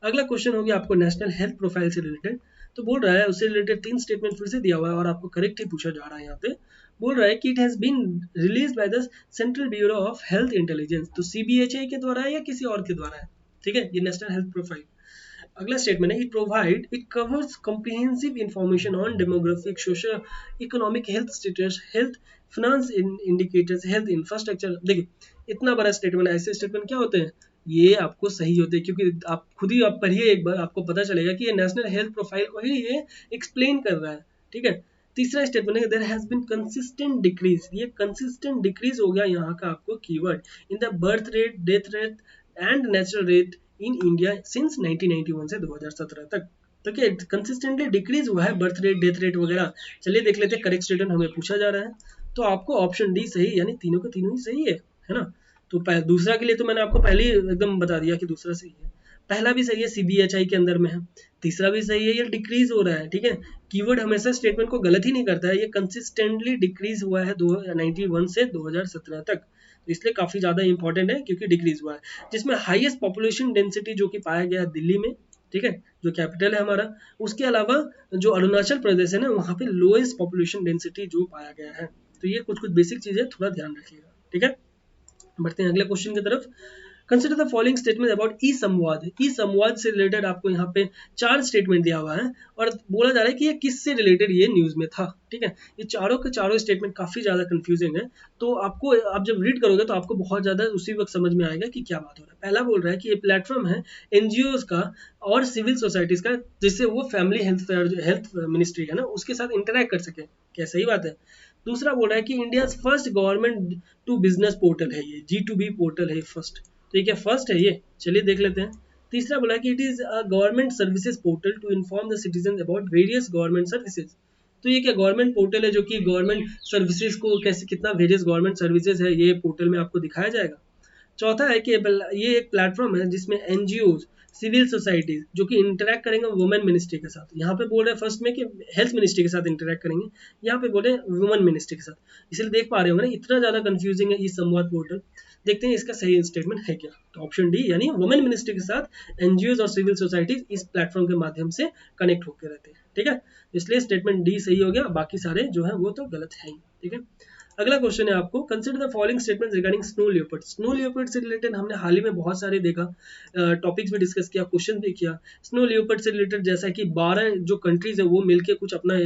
अगला क्वेश्चन हो गया आपको नेशनल हेल्थ प्रोफाइल से रिलेटेड। तो बोल रहा है उससे रिलेटेड 3 स्टेटमेंट फिर से दिया हुआ है और आपको करेक्ट ही पूछा जा रहा है। यहाँ पे बोल रहा है कि it has been release by the central bureau of health intelligence. तो सीबीएचआई के द्वारा है या किसी और के द्वारा है? ठीक है, ये नेशनल हेल्थ प्रोफाइल। अगला स्टेटमेंट है, it covers comprehensive information on demographic, social, economic, health status, health finance indicators, health infrastructure. देखिए इतना बड़ा स्टेटमेंट, ऐसे स्टेटमेंट क्या होते हैं, ये आपको सही होते हैं, क्योंकि आप खुद ही आप पढ़िए एक बार, आपको पता चलेगा कि ये नेशनल हेल्थ प्रोफाइल को ही ये एक्सप्लेन कर रहा है। ठीक है, तीसरा स्टेटमेंट है, there has been consistent decrease. ये कंसिस्टेंट डिक्रीज हो गया यहाँ का आपको keyword, in the birth rate, death rate and natural rate in India since 1991 से 2017 तक। तो क्या कंसिस्टेंटली डिक्रीज हुआ है बर्थ रेट, डेथ रेट वगैरह। चलिए देख लेते हैं, करेक्ट स्टेटमेंट हमें पूछा जा रहा है। तो आपको ऑप्शन डी सही, यानी तीनों के तीनों ही सही है ना। तो दूसरा के लिए तो मैंने आपको पहले ही एकदम बता दिया कि दूसरा सही है। पहला भी सही है, सीबीएचआई के अंदर में है। तीसरा भी सही है, ये डिक्रीज हो रहा है। ठीक है, कीवर्ड हमेशा स्टेटमेंट को गलत ही नहीं करता है, ये कंसिस्टेंटली डिक्रीज हुआ है 1991 से 2017 तक। तो इसलिए काफी ज्यादा इंपॉर्टेंट है क्योंकि डिक्रीज हुआ है, जिसमें हाईएस्ट पॉपुलेशन डेंसिटी जो कि पाया गया है दिल्ली में। ठीक है, जो कैपिटल है हमारा। उसके अलावा जो अरुणाचल प्रदेश है ना, वहाँ पे लोएस्ट पॉपुलेशन डेंसिटी जो पाया गया है। तो ये कुछ कुछ बेसिक चीजें थोड़ा ध्यान रखिएगा। ठीक है, बढ़ते हैं अगले क्वेश्चन की तरफ। Consider the following statement about e Samvad. E संवाद से रिलेटेड आपको यहाँ पे 4 स्टेटमेंट दिया हुआ है और बोला जा रहा है कि ये किससे रिलेटेड ये न्यूज में था। ठीक है, ये चारों के चारों स्टेटमेंट काफी ज्यादा कंफ्यूजिंग है, तो आपको, आप जब रीड करोगे तो आपको बहुत ज्यादा उसी वक्त समझ में आएगा कि क्या बात हो रहा है। पहला बोल रहा है कि ये प्लेटफॉर्म है एनजीओ का और सिविल सोसाइटीज का, जिससे वो फैमिली हेल्थ मिनिस्ट्री है ना, उसके साथ इंटरेक्ट कर सके। क्या सही बात है? दूसरा बोल रहा है कि India first government to business portal है, ये G2B पोर्टल है फर्स्ट। तो ये क्या फर्स्ट है ये? चलिए देख लेते हैं। तीसरा बोला कि it is a government services portal to inform the citizen about various government services. तो ये क्या गवर्नमेंट पोर्टल है जो कि गवर्नमेंट सर्विसेज को कैसे, कितना वेरियस गवर्नमेंट सर्विसेज है, ये पोर्टल में आपको दिखाया जाएगा। चौथा है कि ये एक प्लेटफॉर्म है जिसमें एनजीओ, सिविल सोसाइटीज जो कि इंटरेक्ट करेंगे वुमेन मिनिस्ट्री के साथ। यहाँ पे बोल रहे हैं फर्स्ट में कि हेल्थ मिनिस्ट्री के साथ इंटरेक्ट करेंगे, यहाँ पे बोले वुमेन मिनिस्ट्री के साथ। इसलिए देख पा रहे होंगे ना, इतना ज्यादा कंफ्यूजिंग है ये संवाद पोर्टल। देखते हैं इसका सही स्टेटमेंट है क्या। तो ऑप्शन डी, यानी वुमेन मिनिस्ट्री के साथ एनजीओ और सिविल सोसाइटीज इस प्लेटफॉर्म के माध्यम से कनेक्ट होकर रहते हैं। ठीक है, इसलिए स्टेटमेंट डी सही हो गया, बाकी सारे जो है वो तो गलत है ही। ठीक है, अगला क्वेश्चन है आपको, consider the following statements regarding snow leopard. Snow leopard से रिलेटेड हमने हाल ही में बहुत सारे देखा, टॉपिक्स भी डिस्कस किया, क्वेश्चन भी किया। स्नो लियोपर्ड से रिलेटेड जैसा कि 12 जो कंट्रीज है वो मिलके कुछ अपना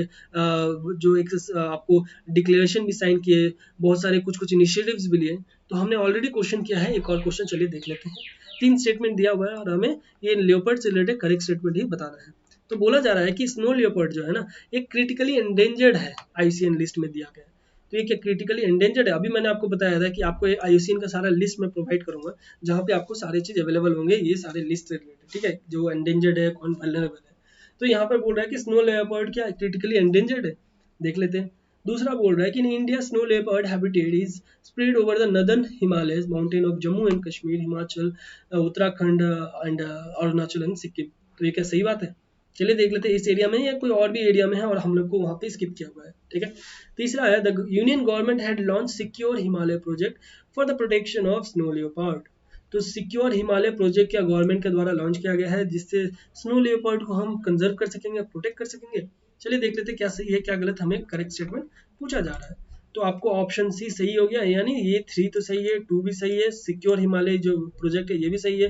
जो एक आपको डिक्लेरेशन भी साइन किए, बहुत सारे कुछ कुछ इनिशिएटिव्स भी लिए। तो हमने ऑलरेडी क्वेश्चन किया है, एक और क्वेश्चन चलिए देख लेते हैं। 3 स्टेटमेंट दिया हुआ है और हमें ये लियोपर्ड से रिलेटेड करेक्ट स्टेटमेंट ही बताना है। तो बोला जा रहा है कि स्नो लियोपर्ड जो है ना, एक क्रिटिकली एंडेंजर्ड है, IUCN लिस्ट में दिया गया है। तो ये क्या क्रिटिकली एंडेंजर्ड है? अभी मैंने आपको बताया था कि आपको IUCN का सारा लिस्ट मैं प्रोवाइड करूंगा, जहाँ पे आपको सारे चीज अवेलेबल होंगे, ये सारे लिस्ट से रिलेटेड। ठीक है, जो एंडेंजर्ड है, कौन वल्नरेबल है। तो यहाँ पर बोल रहा है कि स्नो लेपर्ड क्या क्रिटिकली एंडेंजर्ड है, देख लेते हैं। दूसरा बोल रहा है कि in India snow leopard habitat is spread over the northern Himalayas mountain of Jammu and Kashmir, Himachal, Uttarakhand and Arunachal and Sikkim. तो ये क्या सही बात है? चलिए देख लेते हैं इस एरिया में या कोई और भी एरिया में है और हम लोग को वहाँ पे स्किप किया हुआ है। ठीक है, तीसरा है, the union government had launch secure Himalaya project for the protection of snow leopard. तो सिक्योर हिमालय प्रोजेक्ट क्या गवर्नमेंट के द्वारा लॉन्च किया गया है, जिससे स्नो लियोपार्ड को हम कंजर्व कर सकेंगे, प्रोटेक्ट कर सकेंगे। चलिए देख लेते हैं क्या सही है क्या गलत, हमें करेक्ट स्टेटमेंट पूछा जा रहा है। तो आपको ऑप्शन सी सही हो गया, यानी ये 3 तो सही है, 2 भी सही है, सिक्योर हिमालय जो प्रोजेक्ट है ये भी सही है।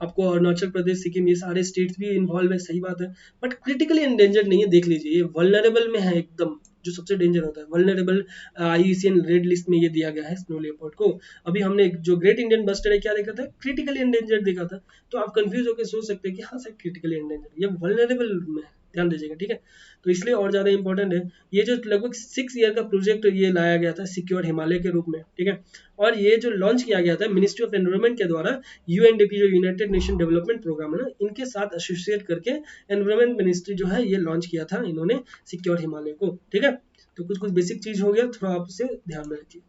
आपको अरुणाचल प्रदेश, सिक्किम, ये सारे स्टेट्स भी इन्वॉल्व है, सही बात है। बट क्रिटिकली एंडेंजर्ड नहीं है, देख लीजिए, ये वल्नरेबल में है एकदम, जो सबसे डेंजर होता है वल्नरेबल। IUCN रेड लिस्ट में ये दिया गया है स्नो लेपर्ड को। अभी हमने जो ग्रेट इंडियन बस्टर्ड है क्या देखा था, क्रिटिकली एंडेंजर्ड देखा था। तो आप कंफ्यूज होकर सोच सकते हैं कि हाँ सर क्रिटिकली एंडेंजर्ड, ये वल्नरेबल में है। ध्यान दीजिएगा, ठीक है। तो इसलिए और ज़्यादा इंपॉर्टेंट है। ये जो लगभग 6 ईयर का प्रोजेक्ट ये लाया गया था सिक्योर हिमालय के रूप में, ठीक है। और ये जो लॉन्च किया गया था मिनिस्ट्री ऑफ एनवायरनमेंट के द्वारा, यूएनडीपी जो यूनाइटेड नेशन डेवलपमेंट प्रोग्राम है ना, इनके साथ एसोसिएट करके एनवायरनमेंट मिनिस्ट्री जो है ये लॉन्च किया था इन्होंने सिक्योर हिमालय को, ठीक है। तो कुछ कुछ बेसिक चीज हो गया, थोड़ा आप उसे ध्यान में रखिए।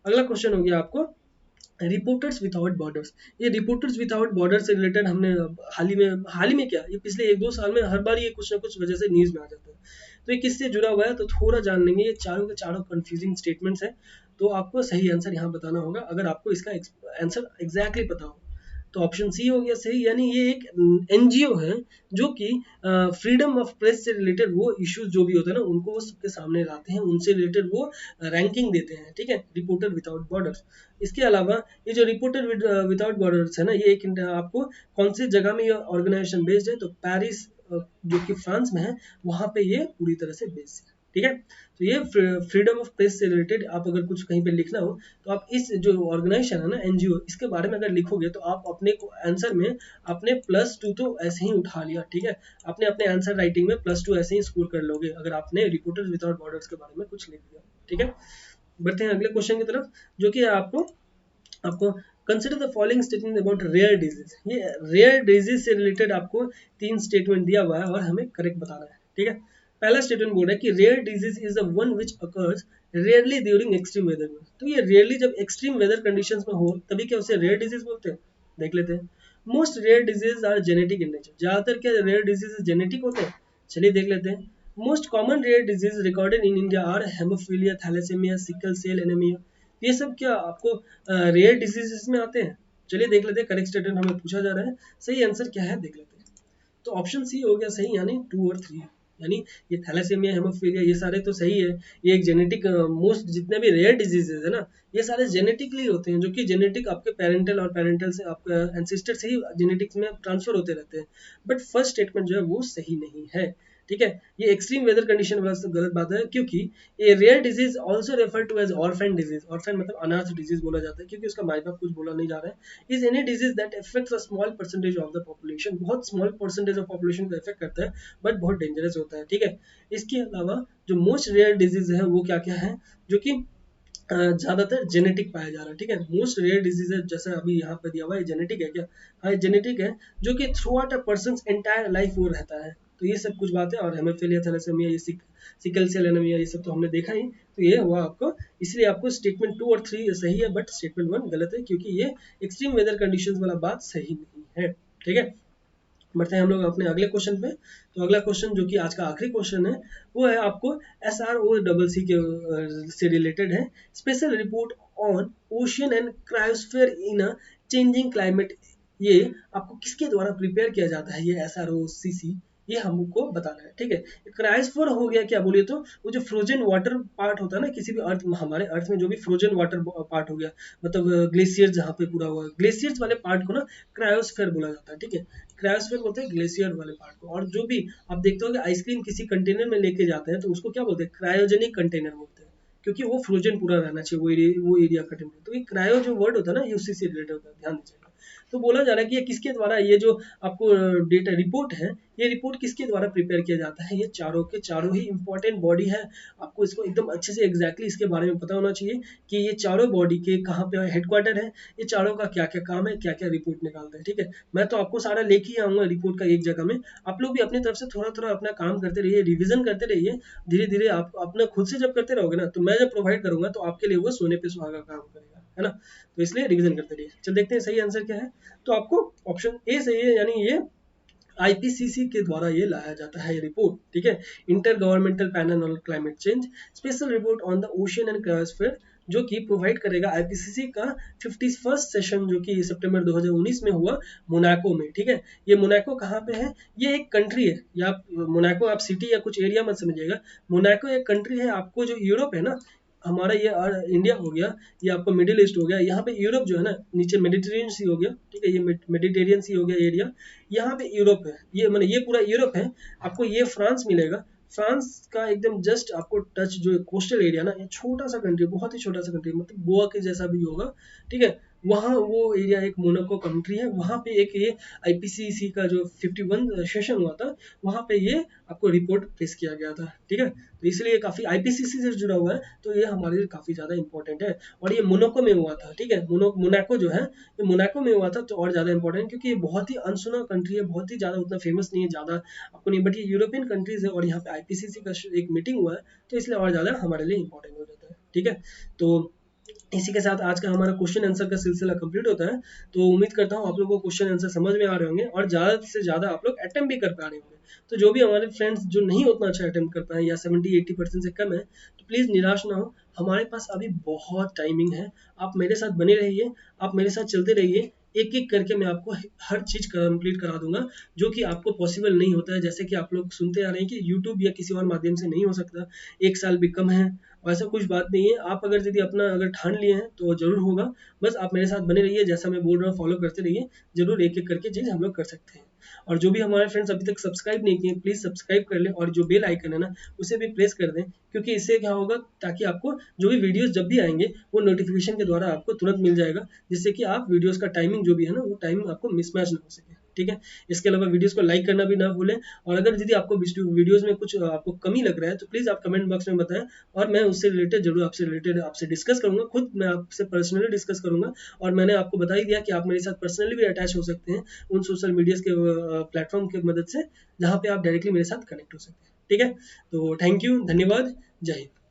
अगला क्वेश्चन हो गया आपको रिपोर्टर्स विदाउट बॉर्डर्स। ये रिपोर्टर्स विदाउट बॉर्डर से रिलेटेड हमने हाल ही में क्या, ये पिछले 1-2 साल में हर बार ये कुछ ना कुछ वजह से न्यूज में आ जाता है। तो ये किससे जुड़ा हुआ है तो थोड़ा जान लेंगे। ये चारों के चारों कंफ्यूजिंग स्टेटमेंट्स हैं, तो आपको सही आंसर यहाँ बताना होगा अगर आपको इसका आंसर एग्जैक्टली पता हो। तो ऑप्शन सी हो गया सही, यानी ये एक एनजीओ है जो कि फ्रीडम ऑफ प्रेस से रिलेटेड वो इश्यूज जो भी होते हैं ना उनको वो सबके सामने लाते हैं, उनसे रिलेटेड वो रैंकिंग देते हैं, ठीक है। Reporter without borders. इसके अलावा ये जो रिपोर्टर विदाउट बॉर्डर्स है ना, ये एक आपको कौन सी जगह में ये ऑर्गेनाइजेशन बेस्ड है तो पेरिस जो कि फ्रांस में है, वहां पे ये पूरी तरह से बेस्ड है, ठीक है। तो ये फ्रीडम ऑफ प्रेस से रिलेटेड आप अगर कुछ कहीं पे लिखना हो तो आप इस जो ऑर्गेनाइजेशन है ना एनजीओ, इसके बारे में अगर लिखोगे तो आप अपने आंसर में अपने +2 तो ऐसे ही उठा लिया, ठीक है। आपने अपने आंसर राइटिंग में +2 ऐसे ही स्कोर कर लोगे अगर आपने रिपोर्टर्स विदाउट बॉर्डर्स के बारे में कुछ लिख दिया, ठीक है। बढ़ते हैं अगले क्वेश्चन की तरफ, जो कि आपको consider the following statement about rare disease. ये रेयर डिजीज से रिलेटेड आपको 3 स्टेटमेंट दिया हुआ है और हमें करेक्ट बताना है, ठीक है। पहला स्टेटमेंट बोल रहा है कि rare disease is the one which occurs rarely during extreme weather में। तो ये रेयरली जब एक्सट्रीम वेदर कंडीशंस में हो तभी क्या उसे रेयर डिजीज बोलते हैं, देख लेते हैं। Most rare disease are genetic in nature. ज्यादातर क्या रेयर डिजीज जेनेटिक होते हैं, चलिए देख लेते हैं। Most common rare disease recorded in India are haemophilia, thalassaemia, sickle cell anaemia. ये सब क्या आपको रेयर डिजीजेस में आते हैं, चलिए देख लेते हैं। करेक्ट स्टेटमेंट हमें पूछा जा रहा है, सही आंसर क्या है देख लेते हैं। तो ऑप्शन सी हो गया सही, यानी 2 और 3, यानी ये थैलेसेमिया, हेमोफीलिया ये सारे तो सही है। ये एक जेनेटिक मोस्ट जितने भी रेयर डिजीजेज है ना ये सारे जेनेटिकली होते हैं, जो कि जेनेटिक आपके पेरेंटल और पेरेंटल से आपके एंसेस्टर से ही जेनेटिक्स में ट्रांसफर होते रहते हैं। बट फर्स्ट स्टेटमेंट जो है वो सही नहीं है, ठीक है। ये एक्सट्रीम वेदर कंडीशन वाला सब गलत बात है, क्योंकि ये rare disease also refer to as orphan disease. Orphan मतलब अनाथ डिजीज बोला जाता है, क्योंकि उसका माई बाप कुछ बोला नहीं जा रहा है। Is any disease that affects a small percentage of the population. बहुत स्मॉल परसेंटेज ऑफ पॉपुलेशन को इफेक्ट करता है बट बहुत डेंजरस होता है, ठीक है। इसके अलावा जो मोस्ट रेयर डिजीज है वो क्या क्या है, जो कि ज्यादातर जेनेटिक पाया जा रहा है, ठीक है। मोस्ट रेयर डिजीज है जैसे अभी यहाँ पे दिया हुआ है, जेनेटिक है क्या, हाँ जेनेटिक है, जो कि through out a person entire life वो रहता है। तो ये सब कुछ बातें, और हेमोफीलिया, थैलेसेमिया, ये सिकल सेल एनीमिया ये सब तो हमने देखा ही। तो ये हुआ आपको, इसलिए आपको स्टेटमेंट 2 और 3 सही है बट स्टेटमेंट 1 गलत है, क्योंकि ये एक्सट्रीम वेदर कंडीशंस वाला बात सही नहीं है, ठीक है। बढ़ते हैं हम लोग अपने अगले क्वेश्चन पे। तो अगला क्वेश्चन जो कि आज का आखिरी क्वेश्चन है वो है आपको SROCC के से रिलेटेड है। Special report on ocean and cryosphere in a changing climate. ये आपको किसके द्वारा प्रिपेयर किया जाता है, ये SROCC, ये हमको बताना है, ठीक है। क्रायोस्फीयर हो गया क्या बोलिए तो वो जो फ्रोजन वाटर पार्ट होता है ना किसी भी अर्थ, हमारे अर्थ में जो भी फ्रोजन वाटर पार्ट हो गया, मतलब ग्लेशियर जहाँ पे पूरा हुआ, ग्लेशियर्स वाले पार्ट को ना क्रायोस्फीयर बोला जाता है, ठीक है। क्रायोस्फीयर बोलते हैं ग्लेशियर वाले पार्ट को। और जो भी आप देखते हो कि आइसक्रीम किसी कंटेनर में लेके जाते हैं तो उसको क्या बोलते हैं, क्रायोजेनिक कंटेनर बोलते हैं, क्योंकि वो फ्रोजन पूरा रहना चाहिए वो एरिया का टेम्परेचर। तो ये क्रायो जो वर्ड होता है ना ये उसी से रिलेटेड होता है, ध्यान दीजिएगा। तो बोला जा रहा है कि ये किसके द्वारा, ये जो आपको डेटा रिपोर्ट है, ये रिपोर्ट किसके द्वारा प्रिपेयर किया जाता है, ये चारों के चारों ही इंपॉर्टेंट बॉडी है। आपको इसको एकदम अच्छे से एग्जैक्टली इसके बारे में पता होना चाहिए कि ये चारों बॉडी के कहाँ पे हेडक्वार्टर है, ये चारों का क्या क्या काम है, क्या क्या रिपोर्ट निकालते हैं, ठीक है। मैं तो आपको सारा लेके ही आऊंगा रिपोर्ट का एक जगह में, आप लोग भी अपनी तरफ से थोड़ा थोड़ा अपना काम करते रहिए, रिविजन करते रहिए। धीरे धीरे आप अपना खुद से जब करते रहोगे ना तो मैं जब प्रोवाइड करूंगा तो आपके लिए वो सोने पे सुहागा काम करेगा, है ना। तो इसलिए रिविजन करते रहिए। चल देखते हैं सही आंसर क्या है। तो आपको ऑप्शन ए सही है, यानी ये आईपीसीसी के द्वारा ये लाया जाता है ये रिपोर्ट, ठीक है। Inter governmental panel on climate change special report on the ocean and cryosphere, जो कि प्रोवाइड करेगा आईपीसीसी का 51st सेशन, जो कि सितंबर 2019 में हुआ मोनाको में, ठीक है। ये मोनाको कहाँ पे है, ये एक कंट्री है, या मोनाको आप सिटी या कुछ एरिया मत समझिएगा। मोनाको एक कंट्री है, आपको जो यूरोप है ना, हमारा ये इंडिया हो गया, ये आपको मिडिल ईस्ट हो गया, यहाँ पे यूरोप जो है ना नीचे मेडिटेरियन सी हो गया, ठीक है। ये मेडिटेरियन सी हो गया एरिया, यहाँ पे यूरोप है, ये मतलब ये पूरा यूरोप है। आपको ये फ्रांस मिलेगा, फ्रांस का एकदम जस्ट आपको टच जो कोस्टल एरिया ना, ये छोटा सा कंट्री, बहुत ही छोटा सा कंट्री, मतलब गोवा के जैसा भी होगा, ठीक है। वहाँ वो एरिया एक मोनाको कंट्री है, वहाँ पे एक ये आईपीसीसी का जो 51 सेशन हुआ था, वहाँ पे ये आपको रिपोर्ट पेश किया गया था। ठीक है, तो इसलिए काफ़ी आईपीसीसी से जुड़ा हुआ है, तो ये हमारे लिए काफ़ी ज़्यादा इंपॉर्टेंट है। और ये मोनाको में हुआ था। ठीक है, मोनाको जो है ये मोनाको में हुआ था, तो और ज़्यादा इंपॉर्टेंट, क्योंकि ये बहुत ही अनसुना कंट्री है, बहुत ही ज़्यादा उतना फेमस नहीं है, ज़्यादा आपको नहीं, बट ये यूरोपियन कंट्रीज है और यहाँ पे आईपीसीसी का एक मीटिंग हुआ है, तो इसलिए और ज़्यादा हमारे लिए इंपॉर्टेंट हो जाता है। ठीक है, तो इसी के साथ आज का हमारा क्वेश्चन आंसर का सिलसिला कंप्लीट होता है। तो उम्मीद करता हूँ आप लोगों को क्वेश्चन आंसर समझ में आ रहे होंगे और ज़्यादा से ज़्यादा आप लोग अटेम्प्ट भी कर पा रहे होंगे। तो जो भी हमारे फ्रेंड्स जो नहीं उतना अच्छा अटेम्प्ट कर पाए या 70-80% से कम है, तो प्लीज़ निराश ना हो, हमारे पास अभी बहुत टाइमिंग है। आप मेरे साथ बने रहिए, आप मेरे साथ चलते रहिए, एक एक करके मैं आपको हर चीज़ कंप्लीट करा दूंगा, जो कि आपको पॉसिबल नहीं होता है। जैसे कि आप लोग सुनते आ रहे हैं कि यूट्यूब या किसी और माध्यम से नहीं हो सकता, 1 साल भी कम है, वैसा कुछ बात नहीं है। आप अगर यदि अपना अगर ठान लिए हैं तो ज़रूर होगा। बस आप मेरे साथ बने रहिए, जैसा मैं बोल रहा हूँ फॉलो करते रहिए, ज़रूर एक एक करके चीज़ हम लोग कर सकते हैं। और जो भी हमारे फ्रेंड्स अभी तक सब्सक्राइब नहीं किए, प्लीज़ सब्सक्राइब कर लें और जो बेल आइकन है ना, उसे भी प्रेस कर दें, क्योंकि इससे क्या होगा, ताकि आपको जो भी वीडियोस जब भी आएंगे वो नोटिफिकेशन के द्वारा आपको तुरंत मिल जाएगा, जिससे कि आप वीडियोस का टाइमिंग जो भी है ना, वो टाइमिंग आपको मिसमैच ना हो सके। ठीक है, इसके अलावा वीडियोस को लाइक करना भी ना भूलें। और अगर यदि आपको वीडियोस में कुछ आपको कमी लग रहा है, तो प्लीज़ आप कमेंट बॉक्स में बताएं, और मैं उससे रिलेटेड जरूर आपसे डिस्कस करूंगा, खुद मैं आपसे पर्सनली डिस्कस करूंगा। और मैंने आपको बता ही दिया कि आप मेरे साथ पर्सनली भी अटैच हो सकते हैं उन सोशल मीडिया के प्लेटफॉर्म की मदद से, जहाँ पे आप डायरेक्टली मेरे साथ कनेक्ट हो सकते हैं। ठीक है, तो थैंक यू, धन्यवाद, जय हिंद।